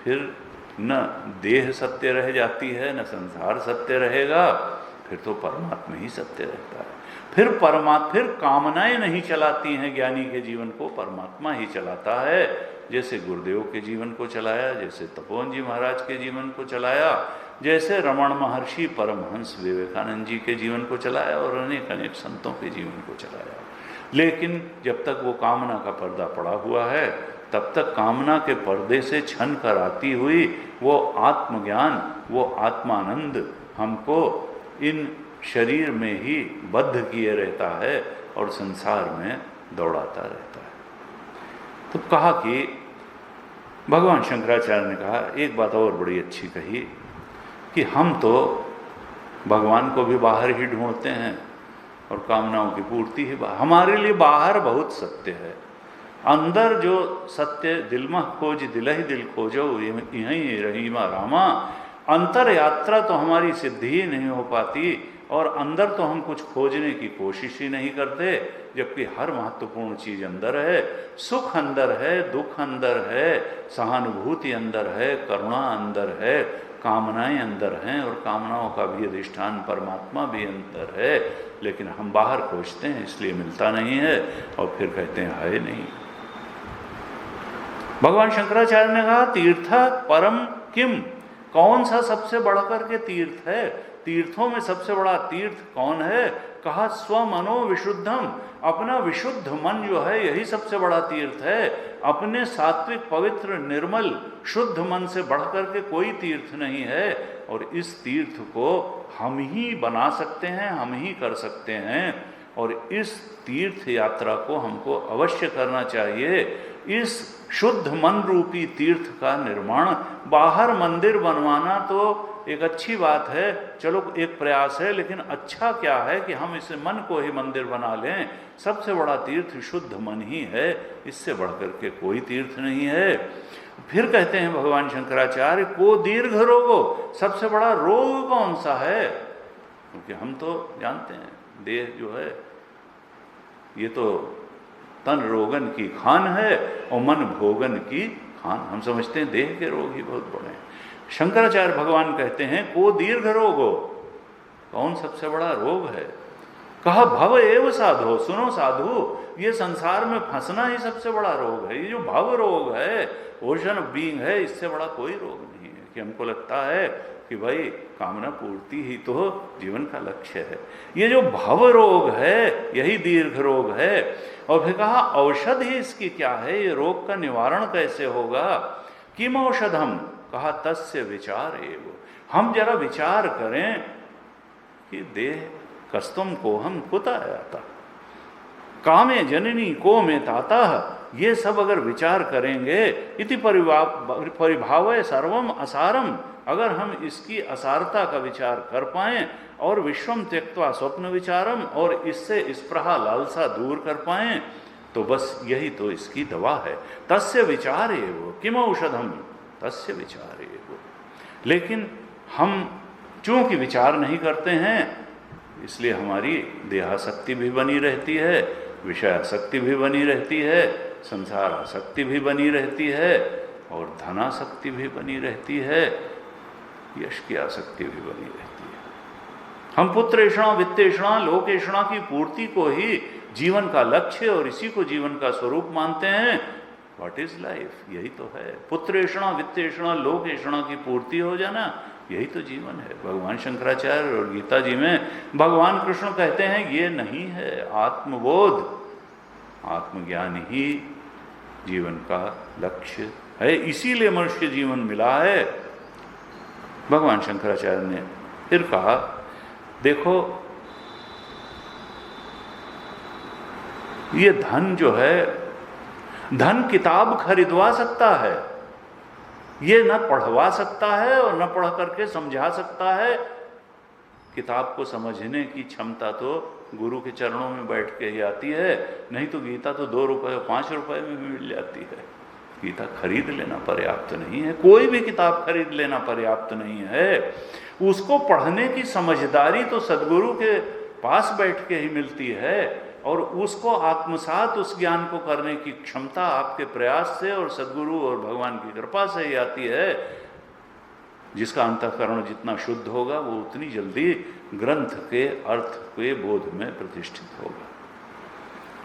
फिर न देह सत्य रह जाती है, न संसार सत्य रहेगा, फिर तो परमात्मा ही सत्य रहता है। फिर कामनाएं नहीं चलाती हैं ज्ञानी के जीवन को, परमात्मा ही चलाता है। जैसे गुरुदेव के जीवन को चलाया, जैसे तपोवन जी महाराज के जीवन को चलाया, जैसे रमण महर्षि परमहंस विवेकानंद जी के जीवन को चलाया, और अनेक अनेक संतों के जीवन को चलाया। लेकिन जब तक वो कामना का पर्दा पड़ा हुआ है, तब तक कामना के पर्दे से छन कर आती हुई वो आत्मज्ञान, वो आत्मानंद हमको इन शरीर में ही बद्ध किए रहता है और संसार में दौड़ाता रहता है। तो कहा कि भगवान शंकराचार्य ने कहा एक बात और बड़ी अच्छी कही कि हम तो भगवान को भी बाहर ही ढूंढते हैं और कामनाओं की पूर्ति ही बाहर। हमारे लिए बाहर बहुत सत्य है, अंदर जो सत्य दिल में खोज दिलहि दिल खोजो यहीं रहीमा रामा। अंतर यात्रा तो हमारी सिद्धि ही नहीं हो पाती, और अंदर तो हम कुछ खोजने की कोशिश ही नहीं करते, जबकि हर महत्वपूर्ण चीज अंदर है। सुख अंदर है, दुख अंदर है, सहानुभूति अंदर है, करुणा अंदर है, कामनाएं अंदर हैं, और कामनाओं का भी अधिष्ठान परमात्मा भी अंदर है। लेकिन हम बाहर खोजते हैं, इसलिए मिलता नहीं है, और फिर कहते हैं है नहीं। भगवान शंकराचार्य ने कहा तीर्थ परम किम, कौन सा सबसे बढ़कर के तीर्थ है? तीर्थों में सबसे बड़ा तीर्थ कौन है? कहा स्वमनो विशुद्धम, अपना विशुद्ध मन जो है यही सबसे बड़ा तीर्थ है। अपने सात्विक पवित्र निर्मल शुद्ध मन से बढ़कर के कोई तीर्थ नहीं है, और इस तीर्थ को हम ही बना सकते हैं, हम ही कर सकते हैं। और इस तीर्थ यात्रा को हमको अवश्य करना चाहिए। इस शुद्ध मन रूपी तीर्थ का निर्माण, बाहर मंदिर बनवाना तो एक अच्छी बात है, चलो एक प्रयास है, लेकिन अच्छा क्या है कि हम इस मन को ही मंदिर बना लें। सबसे बड़ा तीर्थ शुद्ध मन ही है, इससे बढ़कर के कोई तीर्थ नहीं है। फिर कहते हैं भगवान शंकराचार्य को दीर्घ रोगो, सबसे बड़ा रोग कौन सा है? क्योंकि हम तो जानते हैं देह जो है ये तो तन रोगन की खान है और मन भोगन की खान। हम समझते हैं देह के रोग ही बहुत बड़े हैं। शंकराचार्य भगवान कहते हैं को दीर्घ रोग हो, कौन सबसे बड़ा रोग है? कहा भव एव साधो, सुनो साधु, ये संसार में फंसना ही सबसे बड़ा रोग है। ये जो भव रोग है, ओशन ऑफ बीइंग है, इससे बड़ा कोई रोग नहीं है। कि हमको लगता है कि भाई कामना पूर्ति ही तो जीवन का लक्ष्य है। ये जो भव रोग है यही दीर्घ रोग है। और फिर कहा औषध ही इसकी क्या है, ये रोग का निवारण कैसे होगा? किम औषधम, कहा तस्य विचार एव, हम जरा विचार करें कि देह कस्तुम को हम कुता आता, कामे जननी को में ताता, ये सब अगर विचार करेंगे, इति परिभाव सर्वम असारम, अगर हम इसकी असारता का विचार कर पाएं और विश्वम त्यक्त्वा स्वप्न विचारम, और इससे स्पृहा लालसा दूर कर पाएं, तो बस यही तो इसकी दवा है। तस्य विचार एवं किम औषधम, तस्य विचार एवं। लेकिन हम चूंकि विचार नहीं करते हैं, इसलिए हमारी देहासक्ति भी बनी रहती है, विषयासक्ति भी बनी रहती है, संसार आसक्ति भी बनी रहती है, और धनासक्ति भी बनी रहती है, यश की आसक्ति भी बनी रहती है। हम पुत्रेषणा वित्तेषणा लोकेषणा की पूर्ति को ही जीवन का लक्ष्य और इसी को जीवन का स्वरूप मानते हैं। What is life? यही तो है। पुत्रेषणा वित्तेषणा लोकेषणा की पूर्ति हो जाना, यही तो जीवन है। भगवान शंकराचार्य और गीता जी में भगवान कृष्ण कहते हैं ये नहीं है आत्मबोध, आत्मज्ञान ही जीवन का लक्ष्य है, इसीलिए मनुष्य जीवन मिला है। भगवान शंकराचार्य ने फिर कहा, देखो ये धन जो है, धन किताब खरीदवा सकता है, ये न पढ़वा सकता है और न पढ़ करके समझा सकता है। किताब को समझने की क्षमता तो गुरु के चरणों में बैठ के ही आती है, नहीं तो गीता तो 2 रुपए और 5 रुपए में भी मिल जाती है। गीता खरीद लेना पर्याप्त नहीं है, कोई भी किताब खरीद लेना पर्याप्त नहीं है। उसको पढ़ने की समझदारी तो सदगुरु के पास बैठ के ही मिलती है, और उसको आत्मसात उस ज्ञान को करने की क्षमता आपके प्रयास से और सदगुरु और भगवान की कृपा से ही आती है। जिसका अंतःकरण जितना शुद्ध होगा वो उतनी जल्दी ग्रंथ के अर्थ के बोध में प्रतिष्ठित होगा।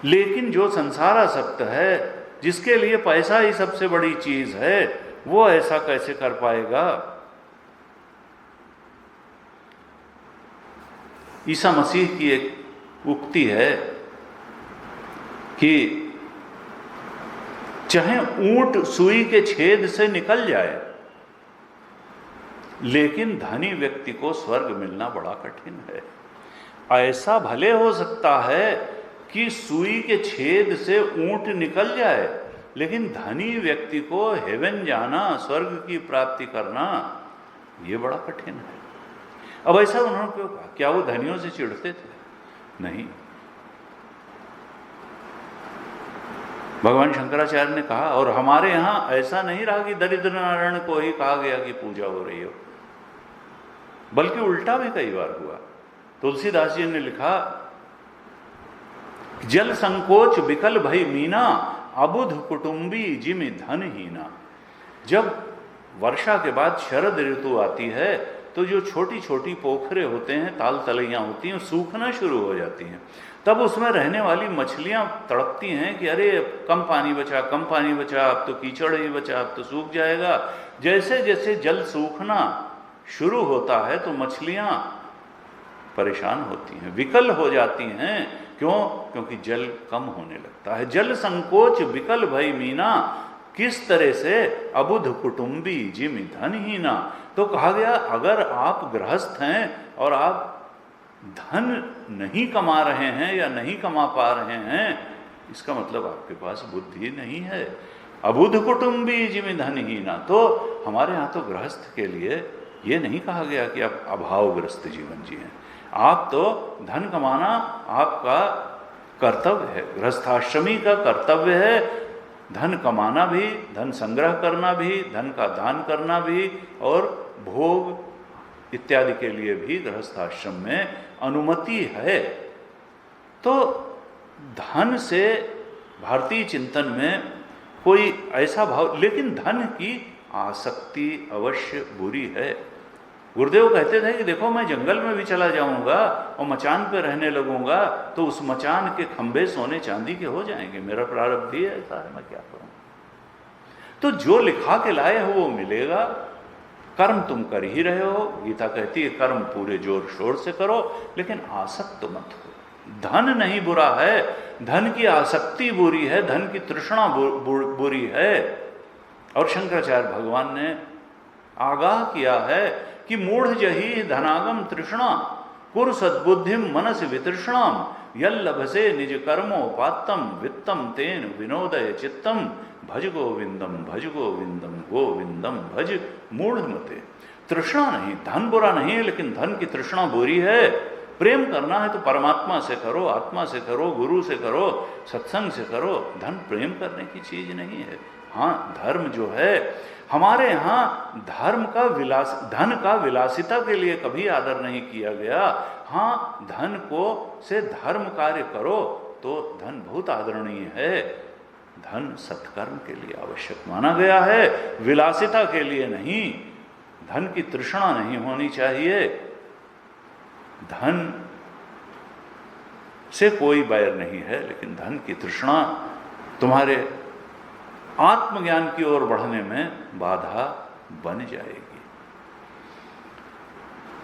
लेकिन जो संसारासक्त है, जिसके लिए पैसा ही सबसे बड़ी चीज है, वो ऐसा कैसे कर पाएगा? ईसा मसीह की एक उक्ति है कि चाहे ऊंट सुई के छेद से निकल जाए, लेकिन धनी व्यक्ति को स्वर्ग मिलना बड़ा कठिन है। ऐसा भले हो सकता है कि सुई के छेद से ऊंट निकल जाए, लेकिन धनी व्यक्ति को हेवन जाना, स्वर्ग की प्राप्ति करना, यह बड़ा कठिन है। अब ऐसा उन्होंने क्यों कहा? क्या वो धनियों से चिढ़ते थे? नहीं। भगवान शंकराचार्य ने कहा, और हमारे यहां ऐसा नहीं रहा कि दरिद्र नारायण को ही कहा गया कि पूजा हो रही हो, बल्कि उल्टा भी कई बार हुआ। तुलसीदास जी ने लिखा, जल संकोच विकल भई मीना, अबुध कुटुंबी जिमि धन हीना। जब वर्षा के बाद शरद ऋतु आती है तो जो छोटी छोटी पोखरे होते हैं, ताल तलैयाँ होती हैं, सूखना शुरू हो जाती हैं। तब उसमें रहने वाली मछलियां तड़पती हैं कि अरे कम पानी बचा, कम पानी बचा, अब तो कीचड़ ही बचा, अब तो सूख जाएगा। जैसे जैसे जल सूखना शुरू होता है तो मछलियां परेशान होती हैं, विकल हो जाती हैं। क्यों? क्योंकि जल कम होने लगता है। जल संकोच विकल भई मीना, किस तरह से? अबुध कुटुंबी जिमि धनहीना। तो कहा गया, अगर आप गृहस्थ हैं और आप धन नहीं कमा रहे हैं या नहीं कमा पा रहे हैं, इसका मतलब आपके पास बुद्धि नहीं है। अबुध कुटुंबी जिमि धनहीना। तो हमारे यहाँ तो गृहस्थ के लिए ये नहीं कहा गया कि आप अभावग्रस्त जीवन जिएं। आप तो धन कमाना आपका कर्तव्य है, गृहस्थाश्रमी का कर्तव्य है। धन कमाना भी, धन संग्रह करना भी, धन का दान करना भी, और भोग इत्यादि के लिए भी गृहस्थाश्रम में अनुमति है। तो धन से भारतीय चिंतन में कोई ऐसा भाव, लेकिन धन की आसक्ति अवश्य बुरी है। गुरुदेव कहते थे कि देखो मैं जंगल में भी चला जाऊंगा और मचान पे रहने लगूंगा तो उस मचान के खंभे सोने चांदी के हो जाएंगे। मेरा प्रारब्ध ही ऐसा है, मैं क्या करूं। तो जो लिखा के लाए हो वो मिलेगा। कर्म तुम कर ही रहे हो, गीता कहती है कर्म पूरे जोर शोर से करो, लेकिन आसक्त मत हो। धन नहीं बुरा है, धन की आसक्ति बुरी है, धन की तृष्णा बुरी है। और शंकराचार्य भगवान ने आगाह किया है कि मूढ़ जही धनागम तृष्णा, कुरु सद्बुद्धिम मनसि वितृष्णाम यल्लभसे निज कर्मोपात्तम वित्तम तेन विनोदय चित्तम भज गोविंदम गोविंदम भज मूढ़मते। तृष्णा नहीं, धन बुरा नहीं है, लेकिन धन की तृष्णा बुरी है। प्रेम करना है तो परमात्मा से करो, आत्मा से करो, गुरु से करो, सत्संग से करो। धन प्रेम करने की चीज नहीं है। हाँ, धर्म जो है हमारे यहाँ धन का विलासिता के लिए कभी आदर नहीं किया गया। हाँ, धन को से धर्म कार्य करो तो धन बहुत आदरणीय है। धन सत्कर्म के लिए आवश्यक माना गया है, विलासिता के लिए नहीं। धन की तृष्णा नहीं होनी चाहिए। धन से कोई बैर नहीं है, लेकिन धन की तृष्णा तुम्हारे आत्मज्ञान की ओर बढ़ने में बाधा बन जाएगी।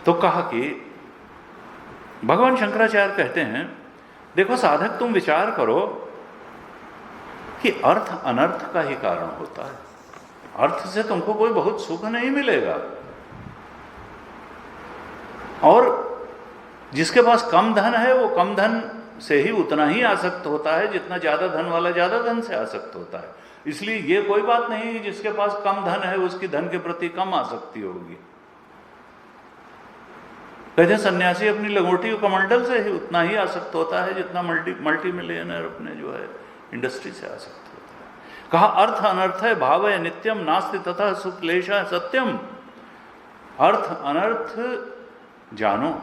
तो कहा कि भगवान शंकराचार्य कहते हैं, देखो साधक तुम विचार करो कि अर्थ अनर्थ का ही कारण होता है। अर्थ से तुमको कोई बहुत सुख नहीं मिलेगा, और जिसके पास कम धन है वो कम धन से ही उतना ही आसक्त होता है जितना ज्यादा धन वाला ज्यादा धन से आसक्त होता है। इसलिए ये कोई बात नहीं है जिसके पास कम धन है उसकी धन के प्रति कम आसक्ति होगी। कहते हैं सन्यासी अपनी लंगोटी कमंडल से ही उतना ही आसक्त होता है जितना मल्टी मिलियनर अपने जो है इंडस्ट्री से आसक्त होता है। कहा अर्थ अनर्थ है भाव है नित्यम नास्ति तथा सुक्लेशा सत्यम। अर्थ अनर्थ जानो,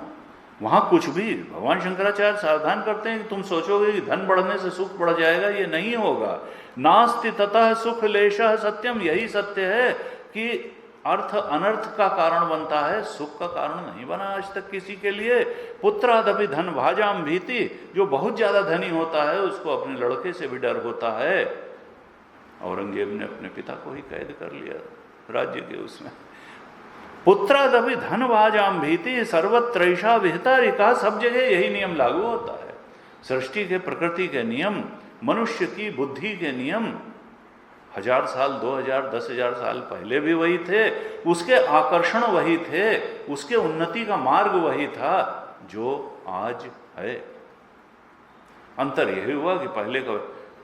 वहां कुछ भी भगवान शंकराचार्य सावधान करते हैं कि तुम सोचोगे कि धन बढ़ने से सुख बढ़ जाएगा, ये नहीं होगा। नास्ति ततः सुख लेशः सत्यम, यही सत्य है कि अर्थ अनर्थ का कारण बनता है, सुख का कारण नहीं बना आज तक किसी के लिए। पुत्रादपि धन भाजाम भीति, जो बहुत ज्यादा धनी होता है उसको अपने लड़के से भी डर होता है। औरंगजेब ने अपने पिता को ही कैद कर लिया राज्य के उसमें। पुत्रादपि धन भाजाम भीति सर्वत्रैषा विहितारिका, सब जगह यही नियम लागू होता है। सृष्टि के प्रकृति के नियम, मनुष्य की बुद्धि के नियम 1000 साल 2000 10,000 साल पहले भी वही थे। उसके आकर्षण वही थे, उसके उन्नति का मार्ग वही था जो आज है। अंतर यही हुआ कि पहले का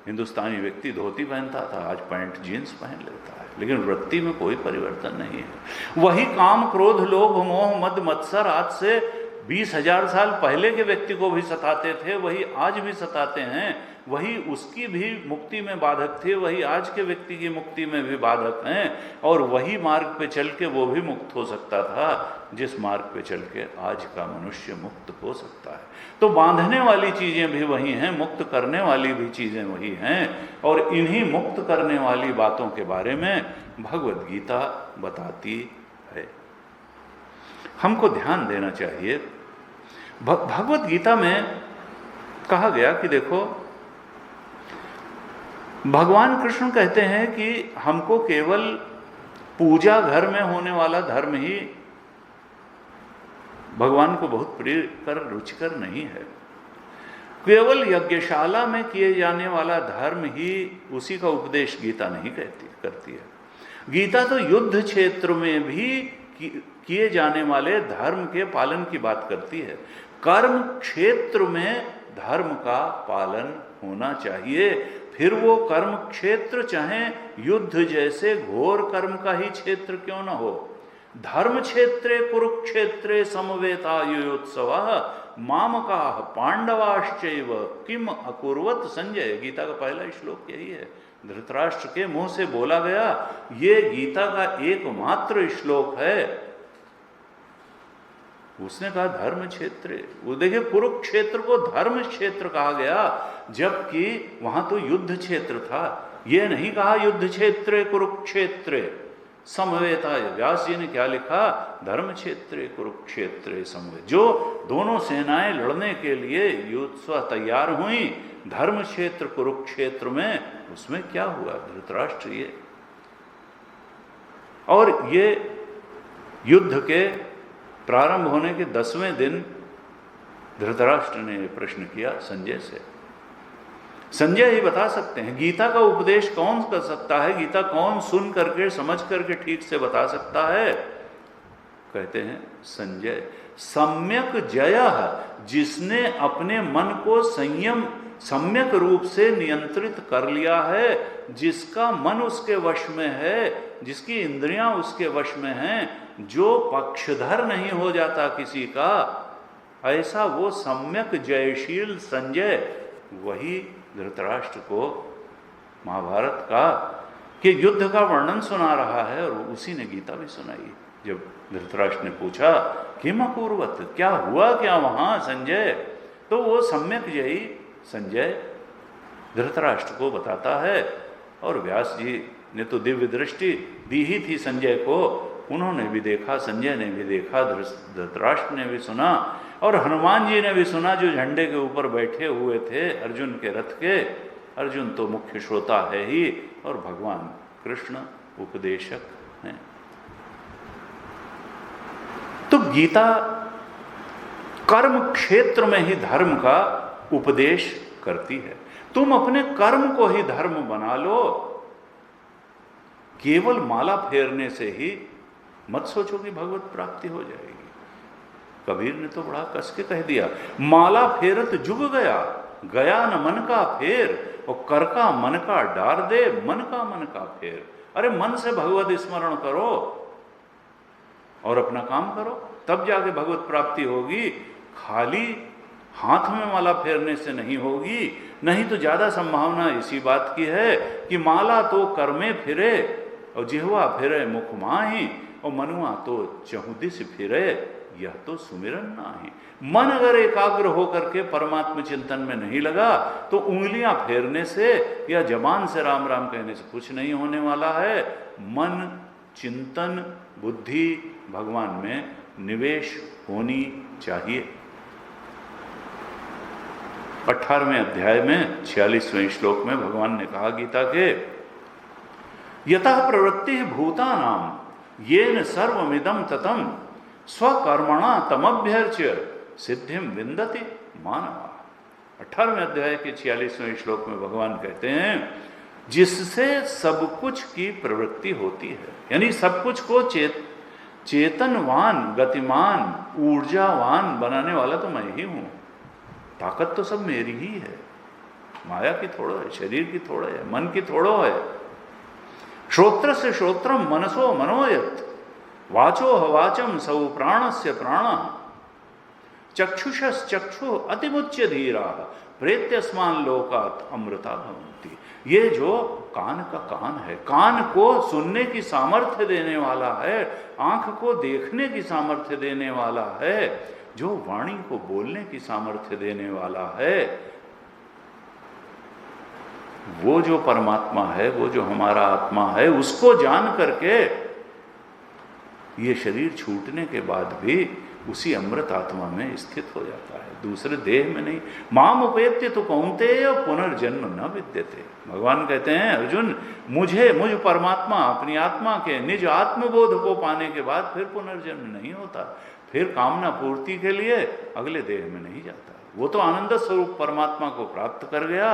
हिंदुस्तानी व्यक्ति धोती पहनता था, आज पैंट जीन्स पहन लेता है, लेकिन वृत्ति में कोई परिवर्तन नहीं है। वही काम क्रोध लोभ मोह मद मत्सर आज से 20,000 साल पहले के व्यक्ति को भी सताते थे, वही आज भी सताते हैं। वही उसकी भी मुक्ति में बाधक थे, वही आज के व्यक्ति की मुक्ति में भी बाधक हैं। और वही मार्ग पे चल के वो भी मुक्त हो सकता था जिस मार्ग पे चल के आज का मनुष्य मुक्त हो सकता है। तो बांधने वाली चीजें भी वही हैं, मुक्त करने वाली भी चीजें वही हैं। और इन्हीं मुक्त करने वाली बातों के बारे में भगवद गीता बताती है। हमको ध्यान देना चाहिए। भगवद गीता में कहा गया कि देखो, भगवान कृष्ण कहते हैं कि हमको केवल पूजा घर में होने वाला धर्म ही भगवान को बहुत प्रिय कर रुचिकर नहीं है। केवल यज्ञशाला में किए जाने वाला धर्म ही उसी का उपदेश गीता नहीं करती है। गीता तो युद्ध क्षेत्र में भी किए जाने वाले धर्म के पालन की बात करती है। कर्म क्षेत्र में धर्म का पालन होना चाहिए, फिर वो कर्म क्षेत्र चाहे युद्ध जैसे घोर कर्म का ही क्षेत्र क्यों न हो। धर्म क्षेत्रे कुरुक्षेत्रे समवेतायुयोत्सवः मामकाः पांडवाश्चैव किम अकुर्वत संजय। गीता का पहला श्लोक यही है, धृतराष्ट्र के मुंह से बोला गया। ये गीता का एकमात्र श्लोक है। उसने कहा धर्म क्षेत्र, वो देखिए कुरुक्षेत्र को धर्म क्षेत्र कहा गया, जबकि वहां तो युद्ध क्षेत्र था। ये नहीं कहा युद्ध क्षेत्र कुरुक्षेत्र समवेता। व्यास जी ने क्या लिखा, धर्म क्षेत्र कुरुक्षेत्र समवेत। जो दोनों सेनाएं लड़ने के लिए युद्ध तैयार हुई धर्म क्षेत्र कुरुक्षेत्र में, उसमें क्या हुआ, धृतराष्ट्र ये। और ये युद्ध के प्रारंभ होने के 10वें दिन धृतराष्ट्र ने प्रश्न किया संजय से। संजय ही बता सकते हैं गीता का उपदेश कौन कर सकता है, गीता कौन सुन करके समझ करके ठीक से बता सकता है। कहते हैं संजय सम्यक जयः, जिसने अपने मन को सम्यक रूप से नियंत्रित कर लिया है, जिसका मन उसके वश में है, जिसकी इंद्रियां उसके वश में हैं, जो पक्षधर नहीं हो जाता किसी का, ऐसा वो सम्यक जयशील संजय वही धृतराष्ट्र को महाभारत का कि युद्ध का वर्णन सुना रहा है, और उसी ने गीता भी सुनाई। जब धृतराष्ट्र ने पूछा किम अपूर्वत, क्या हुआ क्या वहां संजय, तो वो सम्यक जयी संजय धृतराष्ट्र को बताता है। और व्यास जी ने तो दिव्य दृष्टि दी ही थी संजय को, उन्होंने भी देखा, संजय ने भी देखा, धृतराष्ट्र ने भी सुना, और हनुमान जी ने भी सुना जो झंडे के ऊपर बैठे हुए थे अर्जुन के रथ के। अर्जुन तो मुख्य श्रोता है ही, और भगवान कृष्ण उपदेशक हैं। तो गीता कर्म क्षेत्र में ही धर्म का उपदेश करती है। तुम अपने कर्म को ही धर्म बना लो, केवल माला फेरने से ही मत सोचो कि भगवत प्राप्ति हो जाएगी। कबीर ने तो बड़ा कस के कह दिया, माला फेरत जुग गया, गया न मन का फेर, और कर का मन का डार दे, मन का फेर। अरे मन से भगवत स्मरण करो और अपना काम करो, तब जाके भगवत प्राप्ति होगी। खाली हाथ में माला फेरने से नहीं होगी। नहीं तो ज्यादा संभावना इसी बात की है कि माला तो कर में फिरे, और जिह्वा फिरे मुख माही, और मनुआ तो चहुदिस फिरे, यह तो सुमिरन नाही। मन अगर एकाग्र होकर के परमात्मा चिंतन में नहीं लगा, तो उंगलियां फेरने से या जबान से राम राम कहने से कुछ नहीं होने वाला है। मन, चिंतन, बुद्धि भगवान में निवेश होनी चाहिए। 18वें अध्याय में 46वें श्लोक में भगवान ने कहा गीता के, यतः प्रवृत्ति भूतानाम येन सर्वमिदं ततं स्वकर्मणा तमभ्यर्च्य सिद्धिम विन्दति मानवा। 18वें अध्याय के 46वें श्लोक में भगवान कहते हैं, जिससे सब कुछ की प्रवृत्ति होती है, यानी सब कुछ को चेतनवान, गतिमान, ऊर्जावान बनाने वाला तो मैं ही हूं। ताकत तो सब मेरी ही है, माया की थोड़ो है, शरीर की थोड़ो है, मन की थोड़ो है। श्रोत्र से श्रोत्रम मनसो मनोयत, वाचो हवाचम सौ प्राणस्य प्राण, चक्षुषस चक्षु अतिमुच्य धीरा, प्रेत्यस्मान लोकात अमृता भवन्ति। ये जो कान का कान है, कान को सुनने की सामर्थ्य देने वाला है, आंख को देखने की सामर्थ्य देने वाला है, जो वाणी को बोलने की सामर्थ्य देने वाला है, वो जो परमात्मा है, वो जो हमारा आत्मा है, उसको जान करके ये शरीर छूटने के बाद भी उसी अमृत आत्मा में स्थित हो जाता है, दूसरे देह में नहीं। माम उपेत्य तो कौन्तेय पुनर्जन्म न विद्यते। भगवान कहते हैं, अर्जुन मुझ परमात्मा, अपनी आत्मा के निज आत्मबोध को पाने के बाद फिर पुनर्जन्म नहीं होता, फिर कामना पूर्ति के लिए अगले देह में नहीं जाता। वो तो आनंद स्वरूप परमात्मा को प्राप्त कर गया।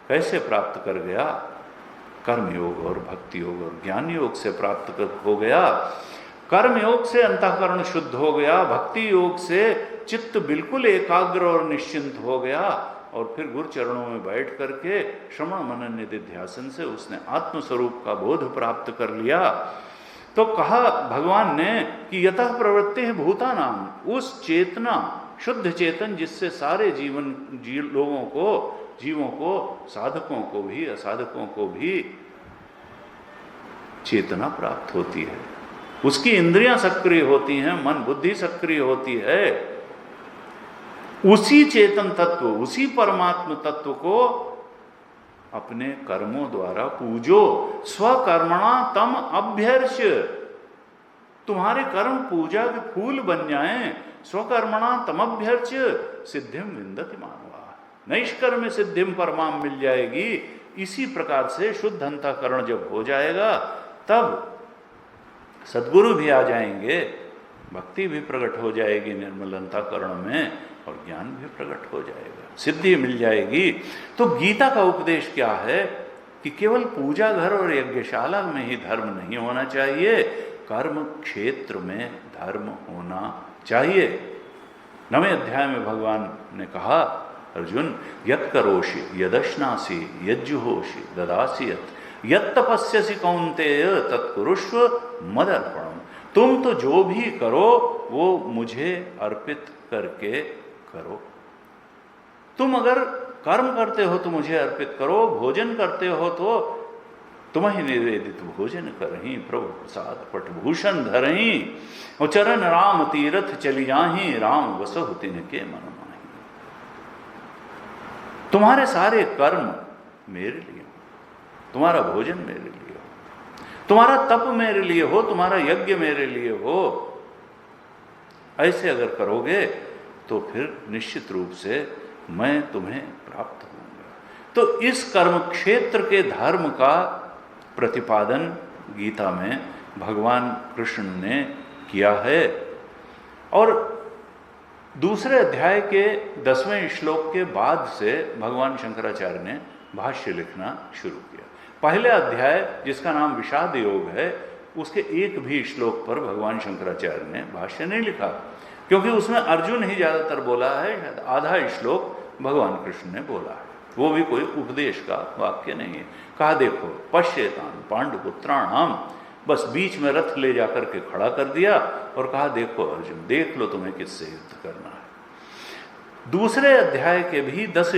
कैसे प्राप्त कर गया? कर्म योग और भक्ति योग और ज्ञान योग से प्राप्त हो गया। कर्म योग से अंतःकरण शुद्ध हो गया, भक्ति योग से चित्त बिल्कुल एकाग्र और निश्चिंत हो गया, और फिर गुरु चरणों में बैठ करके श्रवण मनन निधिध्यासन से उसने आत्मस्वरूप का बोध प्राप्त कर लिया। तो कहा भगवान ने कि यतः प्रवृत्ति है भूतानाम, उस चेतना, शुद्ध चेतन जिससे सारे लोगों को, जीवों को, साधकों को भी असाधकों को भी चेतना प्राप्त होती है, उसकी इंद्रियां सक्रिय होती हैं, मन बुद्धि सक्रिय होती है। उसी चेतन तत्व, उसी परमात्म तत्व को अपने कर्मों द्वारा पूजो। स्वकर्मणा तम अभ्यर्च्य, तुम्हारे कर्म पूजा के फूल बन जाएं। स्वकर्मणा तमभ्यर्च्य सिद्धिम विन्दति मानवा, नैष्कर्म सिद्धिम परमाम मिल जाएगी। इसी प्रकार से शुद्ध अंतःकरण जब हो जाएगा, तब सद्गुरु भी आ जाएंगे, भक्ति भी प्रकट हो जाएगी निर्मल अंतःकरण में, और ज्ञान भी प्रकट हो जाएगा, सिद्धि मिल जाएगी। तो गीता का उपदेश क्या है कि केवल पूजा घर और यज्ञशाला में ही धर्म नहीं होना चाहिए, कर्म क्षेत्र में धर्म होना चाहिए। 9वें अध्याय में भगवान ने कहा, अर्जुन यत् करोषि यदश्नासि यज्जुहोषि ददासि यत् तपस्यसि कौन्तेय तत्कुरुष्व मदर्पणम्। तुम तो जो भी करो वो मुझे अर्पित करके करो। तुम अगर कर्म करते हो तो मुझे अर्पित करो, भोजन करते हो तो तुम्हें निवेदित भोजन करही, प्रभु प्रसाद पटभूषण धरही, और चरण राम तीरथ चली जाही, राम वसहु तिनके मन माही। तुम्हारे सारे कर्म मेरे लिए हो, तुम्हारा भोजन मेरे लिए हो, तुम्हारा तप मेरे लिए हो, तुम्हारा यज्ञ मेरे लिए हो। ऐसे अगर करोगे तो फिर निश्चित रूप से मैं तुम्हें प्राप्त होऊंगा। तो इस कर्म क्षेत्र के धर्म का प्रतिपादन गीता में भगवान कृष्ण ने किया है। और दूसरे अध्याय के 10वें श्लोक के बाद से भगवान शंकराचार्य ने भाष्य लिखना शुरू किया। पहले अध्याय जिसका नाम विषाद योग है, उसके एक भी श्लोक पर भगवान शंकराचार्य ने भाष्य नहीं लिखा, क्योंकि उसमें अर्जुन ही ज्यादातर बोला है, शायद आधा श्लोक भगवान कृष्ण ने बोला है। वो भी कोई उपदेश का वाक्य नहीं है। कहा देखो पश्येतान पांडुपुत्राणाम, बस बीच में रथ ले जाकर के खड़ा कर दिया और कहा देखो अर्जुन, देख लो तुम्हें किससे युद्ध करना है। दूसरे अध्याय के भी 10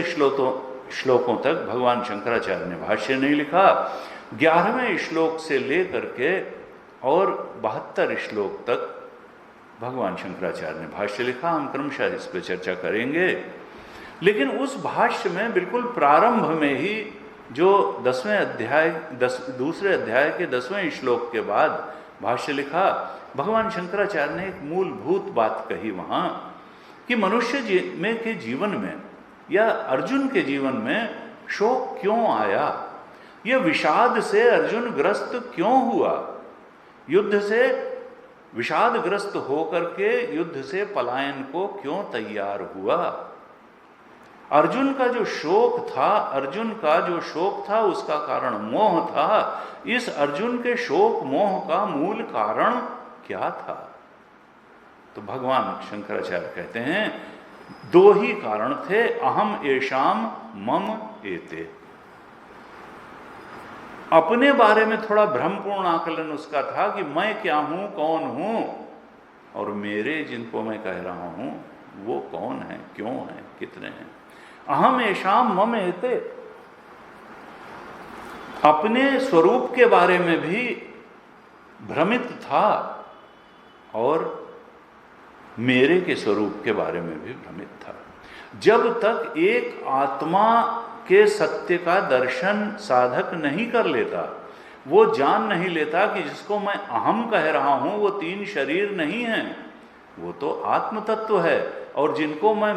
श्लोकों तक भगवान शंकराचार्य ने भाष्य नहीं लिखा। 11वें श्लोक से लेकर के और 72 श्लोक तक भगवान शंकराचार्य ने भाष्य लिखा। हम क्रमशः इस पर चर्चा करेंगे। लेकिन उस भाष्य में बिल्कुल प्रारंभ में ही जो दूसरे अध्याय के 10वें श्लोक के बाद भाष्य लिखा, भगवान शंकराचार्य ने एक मूलभूत बात कही वहां कि मनुष्य के जीवन में या अर्जुन के जीवन में शोक क्यों आया, यह विषाद से अर्जुन ग्रस्त क्यों हुआ, युद्ध से विषादग्रस्त होकर के युद्ध से पलायन को क्यों तैयार हुआ। अर्जुन का जो शोक था उसका कारण मोह था। इस अर्जुन के शोक मोह का मूल कारण क्या था? तो भगवान शंकराचार्य कहते हैं 2 ही कारण थे, अहम एषाम मम एते। अपने बारे में थोड़ा भ्रमपूर्ण आकलन उसका था कि मैं क्या हूं, कौन हूं, और मेरे जिनको मैं कह रहा हूं वो कौन है, क्यों है, कितने हैं। अहम एषाम मम एते, अपने स्वरूप के बारे में भी भ्रमित था और मेरे के स्वरूप के बारे में भी भ्रमित था। जब तक एक आत्मा के सत्य का दर्शन साधक नहीं कर लेता, वो जान नहीं लेता कि जिसको मैं अहम कह रहा हूं वो 3 शरीर नहीं है, वो तो आत्म तत्व है। और जिनको मैं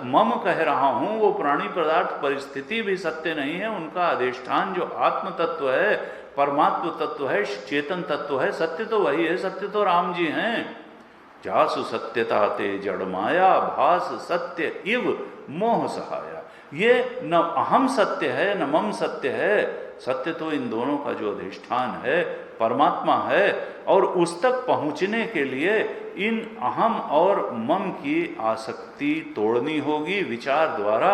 मम कह रहा हूं वो प्राणी पदार्थ परिस्थिति भी सत्य नहीं है, उनका अधिष्ठान जो आत्म तत्व है, परमात्म तत्व है, चेतन तत्व है, सत्य तो वही है, सत्य तो राम जी हैं। जासु सत्यता ते जड़ माया, भास सत्य इव मोह सहाया। ये न अहम सत्य है न मम सत्य है, सत्य तो इन दोनों का जो अधिष्ठान है परमात्मा है। और उस तक पहुंचने के लिए इन अहम और मम की आसक्ति तोड़नी होगी, विचार द्वारा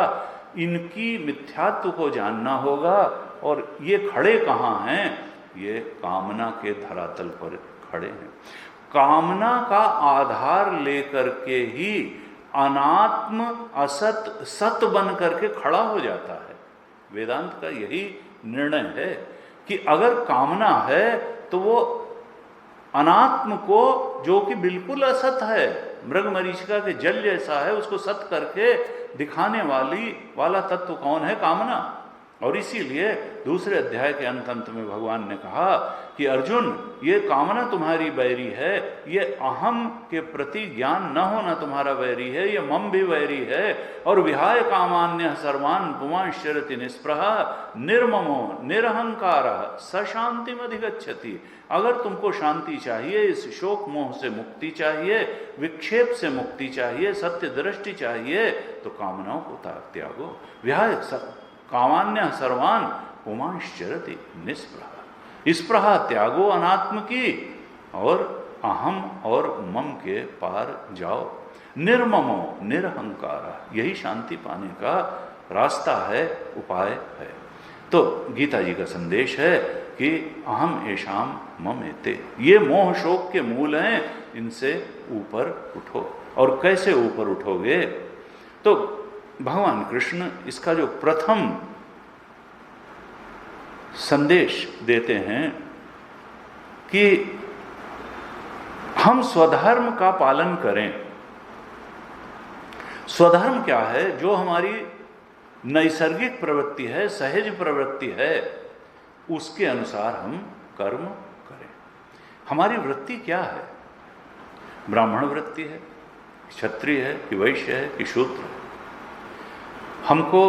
इनकी मिथ्यात्व को जानना होगा। और ये खड़े कहाँ हैं? ये कामना के धरातल पर खड़े हैं। कामना का आधार लेकर के ही अनात्म असत सत बन करके खड़ा हो जाता है। वेदांत का यही निर्णय है कि अगर कामना है तो वो अनात्म को, जो कि बिल्कुल असत है, मृग मरीचिका के जल जैसा है, उसको सत करके दिखाने वाला तत्व कौन है? कामना। और इसीलिए दूसरे अध्याय के अंत में भगवान ने कहा कि अर्जुन, ये कामना तुम्हारी बैरी है, ये अहम के प्रति ज्ञान न होना तुम्हारा बैरी है, ये मम भी बैरी है। और विहाय कामान्य सर्वान् पुमांश्चरति निस्पृहा निर्ममो निरहंकार सशांतिम अधिगच्छति। अगर तुमको शांति चाहिए, इस शोक मोह से मुक्ति चाहिए, विक्षेप से मुक्ति चाहिए, सत्य दृष्टि चाहिए, तो कामनाओं को त्यागो। विहाय कामान्य सर्वान् पुमांश्चरति निस्पृहा, स्पृहा त्यागो अनात्म की और अहम और मम के पार जाओ। निर्ममो निरहंकार, यही शांति पाने का रास्ता है, उपाय है। तो गीता जी का संदेश है कि अहम एषाम मम एते, ये मोह शोक के मूल हैं, इनसे ऊपर उठो। और कैसे ऊपर उठोगे? तो भगवान कृष्ण इसका जो प्रथम संदेश देते हैं कि हम स्वधर्म का पालन करें। स्वधर्म क्या है? जो हमारी नैसर्गिक प्रवृत्ति है, सहज प्रवृत्ति है, उसके अनुसार हम कर्म करें। हमारी वृत्ति क्या है? ब्राह्मण वृत्ति है, क्षत्रिय है कि वैश्य है कि शूद्र है? हमको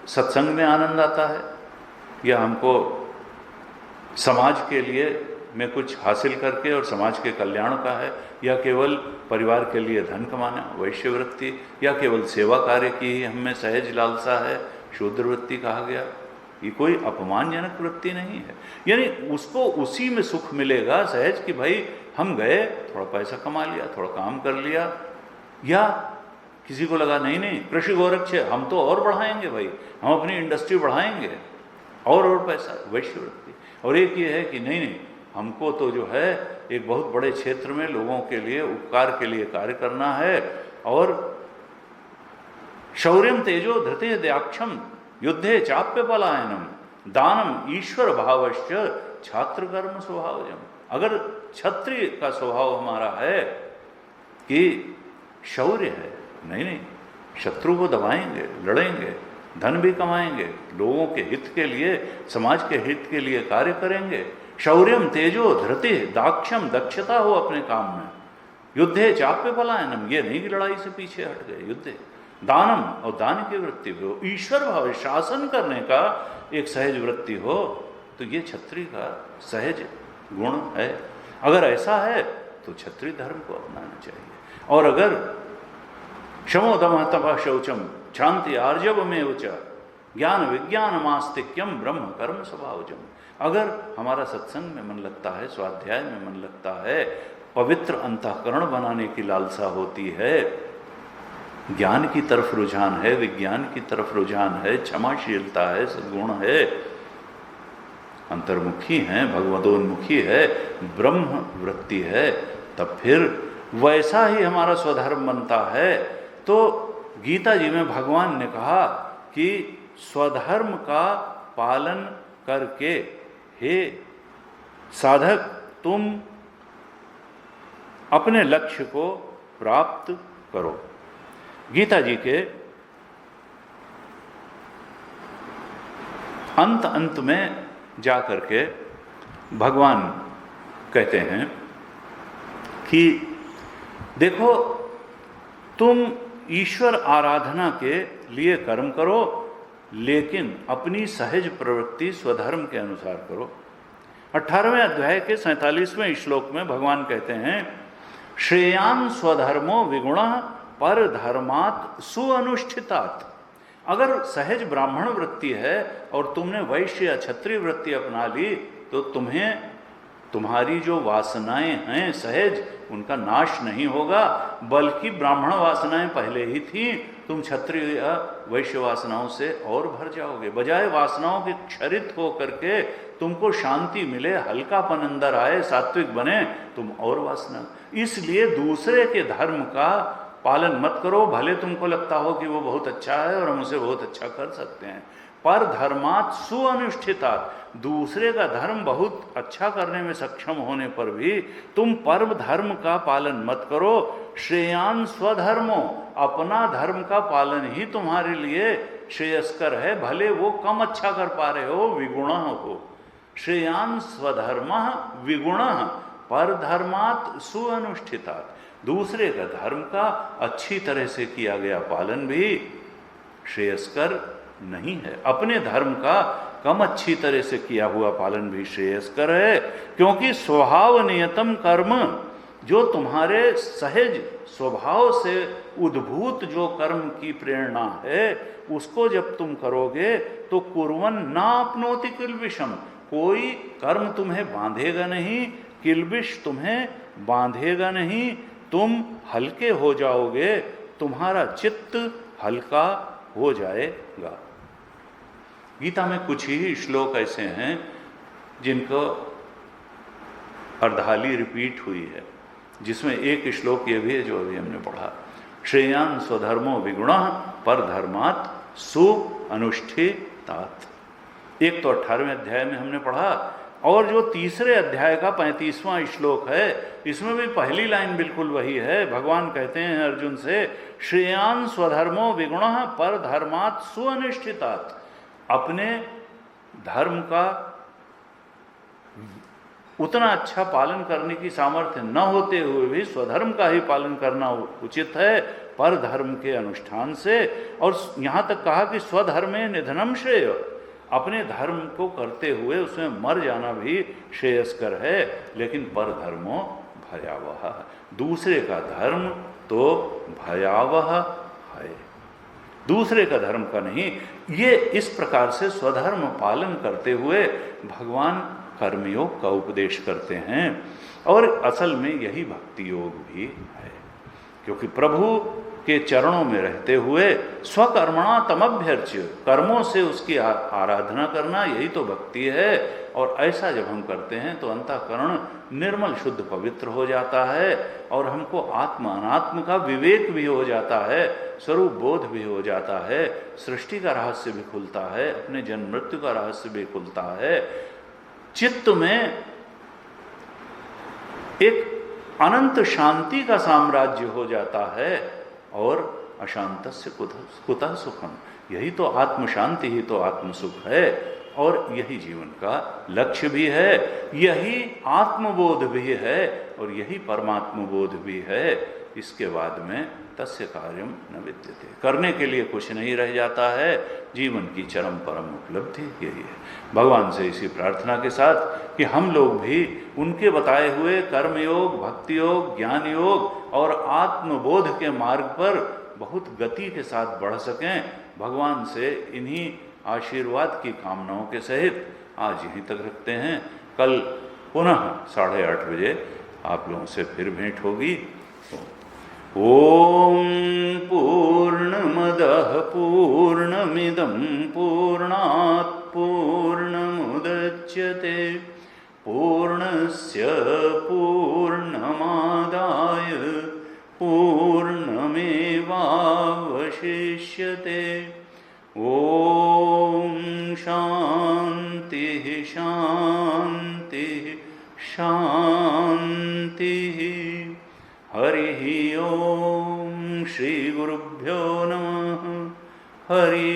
सत्संग में आनंद आता है, या हमको समाज के लिए में कुछ हासिल करके और समाज के कल्याण का है, या केवल परिवार के लिए धन कमाना, वैश्य वृत्ति, या केवल सेवा कार्य की ही हमें सहज लालसा है, शूद्र वृत्ति कहा गया। ये कोई अपमानजनक वृत्ति नहीं है। यानी उसको उसी में सुख मिलेगा सहज कि भाई हम गए, थोड़ा पैसा कमा लिया, थोड़ा काम कर लिया, या किसी को लगा नहीं नहीं कृषि गोरक्ष है, हम तो और बढ़ाएंगे भाई, हम अपनी इंडस्ट्री बढ़ाएंगे और पैसा, वैश्य वृत्ति। और एक ये है कि नहीं नहीं, हमको तो जो है एक बहुत बड़े क्षेत्र में लोगों के लिए उपकार के लिए कार्य करना है, और शौर्यम तेजो धृते द्याक्षम युद्धे चाप्य पलायनम दानम ईश्वर भावश्च छात्र कर्म स्वभावजम। अगर क्षत्रिय का स्वभाव हमारा है कि शौर्य है, नहीं नहीं, शत्रु को दबाएंगे, लड़ेंगे, धन भी कमाएंगे, लोगों के हित के लिए, समाज के हित के लिए कार्य करेंगे। शौर्यम तेजो धृति दाक्षम, दक्षता हो अपने काम में। युद्धे चाप्य पलायनम, ये नहीं कि लड़ाई से पीछे हट गए, युद्धे। दानम, और दान की वृत्ति हो, ईश्वर भाव, शासन करने का एक सहज वृत्ति हो, तो ये क्षत्रिय का सहज गुण है। अगर ऐसा है तो क्षत्रिय धर्म को अपनाना चाहिए। और अगर क्षमो दमः तपः शौचम शांति आर्जवमेव च ज्ञान विज्ञान मास्तिक्यम ब्रह्म कर्म स्वभावजम, अगर हमारा सत्संग में मन लगता है, स्वाध्याय में मन लगता है, पवित्र अंतःकरण बनाने की लालसा होती है, ज्ञान की तरफ रुझान है, विज्ञान की तरफ रुझान है, क्षमाशीलता है, सद्गुण है, अंतर्मुखी है, भगवदोन्मुखी है, ब्रह्म वृत्ति है, तब फिर वैसा ही हमारा स्वधर्म बनता है। तो गीता जी में भगवान ने कहा कि स्वधर्म का पालन करके हे साधक तुम अपने लक्ष्य को प्राप्त करो। गीता जी के अंत में जाकर के भगवान कहते हैं कि देखो, तुम ईश्वर आराधना के लिए कर्म करो, लेकिन अपनी सहज प्रवृत्ति स्वधर्म के अनुसार करो। 18वें अध्याय के 47वें श्लोक में भगवान कहते हैं, श्रेयान स्वधर्मो विगुणः पर धर्मात् सुअनुष्ठितात्। अगर सहज ब्राह्मण वृत्ति है और तुमने वैश्य या क्षत्रिय वृत्ति अपना ली, तो तुम्हारी जो वासनाएं हैं सहज, उनका नाश नहीं होगा, बल्कि ब्राह्मण वासनाएं पहले ही थी, तुम क्षत्रिय या वैश्य वासनाओं से और भर जाओगे। बजाय वासनाओं के क्षरित हो करके तुमको शांति मिले, हल्कापन अंदर आए, सात्विक बने, तुम और वासना। इसलिए दूसरे के धर्म का पालन मत करो, भले तुमको लगता हो कि वो बहुत अच्छा है और हम उसे बहुत अच्छा कर सकते हैं, पर धर्मात् सुअनुष्ठितात्, दूसरे का धर्म बहुत अच्छा करने में सक्षम होने पर भी तुम परम धर्म का पालन मत करो। श्रेयान स्वधर्मो, अपना धर्म का पालन ही तुम्हारे लिए श्रेयस्कर है, भले वो कम अच्छा कर पा रहे हो, विगुण हो। श्रेयान स्वधर्मः विगुणः पर धर्मात् सुअनुष्ठितात्, दूसरे का धर्म का अच्छी तरह से किया गया पालन भी श्रेयस्कर नहीं है, अपने धर्म का कम अच्छी तरह से किया हुआ पालन भी श्रेयस्कर है। क्योंकि स्वभाव नियतम कर्म, जो तुम्हारे सहज स्वभाव से उद्भूत जो कर्म की प्रेरणा है, उसको जब तुम करोगे तो कुर्वन् नाप्नोति किल विषम, कोई कर्म तुम्हें बांधेगा नहीं, किल्बिश तुम्हें बांधेगा नहीं, तुम हल्के हो जाओगे, तुम्हारा चित्त हल्का हो जाएगा। गीता में कुछ ही श्लोक ऐसे हैं जिनको अर्धाली रिपीट हुई है, जिसमें एक श्लोक ये भी है जो अभी हमने पढ़ा, श्रेयान स्वधर्मो विगुणः पर धर्मात् सु अनुष्ठितात। एक तो 18वें अध्याय में हमने पढ़ा, और जो तीसरे अध्याय का 35वां श्लोक है, इसमें भी पहली लाइन बिल्कुल वही है। भगवान कहते हैं अर्जुन से, श्रेयान स्वधर्मो विगुणः पर धर्मात् सुअनिष्ठितात्। अपने धर्म का उतना अच्छा पालन करने की सामर्थ्य न होते हुए भी स्वधर्म का ही पालन करना उचित है, पर धर्म के अनुष्ठान से। और यहाँ तक कहा कि स्वधर्मे निधनम श्रेय, अपने धर्म को करते हुए उसमें मर जाना भी श्रेयस्कर है, लेकिन पर धर्मो भयावह, दूसरे का धर्म तो भयावह है, दूसरे का धर्म का नहीं। ये इस प्रकार से स्वधर्म पालन करते हुए भगवान कर्मयोग का उपदेश करते हैं, और असल में यही भक्ति योग भी है, क्योंकि प्रभु के चरणों में रहते हुए स्वकर्मणा तमभ्यर्च्य, कर्मों से उसकी आराधना करना, यही तो भक्ति है। और ऐसा जब हम करते हैं तो अंतःकरण निर्मल शुद्ध पवित्र हो जाता है, और हमको आत्म अनात्म का विवेक भी हो जाता है, स्वरूप बोध भी हो जाता है, सृष्टि का रहस्य भी खुलता है, अपने जन्म मृत्यु का रहस्य भी खुलता है, चित्त में एक अनंत शांति का साम्राज्य हो जाता है, और अशांतस्य कुतः सुखम, यही तो आत्म शांति ही तो आत्म सुख है, और यही जीवन का लक्ष्य भी है, यही आत्मबोध भी है, और यही परमात्म बोध भी है। इसके बाद में तस्य कार्यम न विद्यते, करने के लिए कुछ नहीं रह जाता है, जीवन की चरम परम उपलब्धि यही है। भगवान से इसी प्रार्थना के साथ कि हम लोग भी उनके बताए हुए कर्मयोग, भक्ति योग, ज्ञान योग और आत्मबोध के मार्ग पर बहुत गति के साथ बढ़ सकें, भगवान से इन्हीं आशीर्वाद की कामनाओं के सहित आज यहीं तक रखते हैं। कल पुनः 8:30 बजे आप लोगों से फिर भेंट होगी। ओम पूर्णमदः पूर्णमिदं पूर्णात् पूर्णमुदच्यते पूर्णस्य पूर्णमादाय पूर्णमेवावशिष्यते। ओम शांति शांति शांति। हरि ओम। श्री गुरुभ्यो नमः। हरि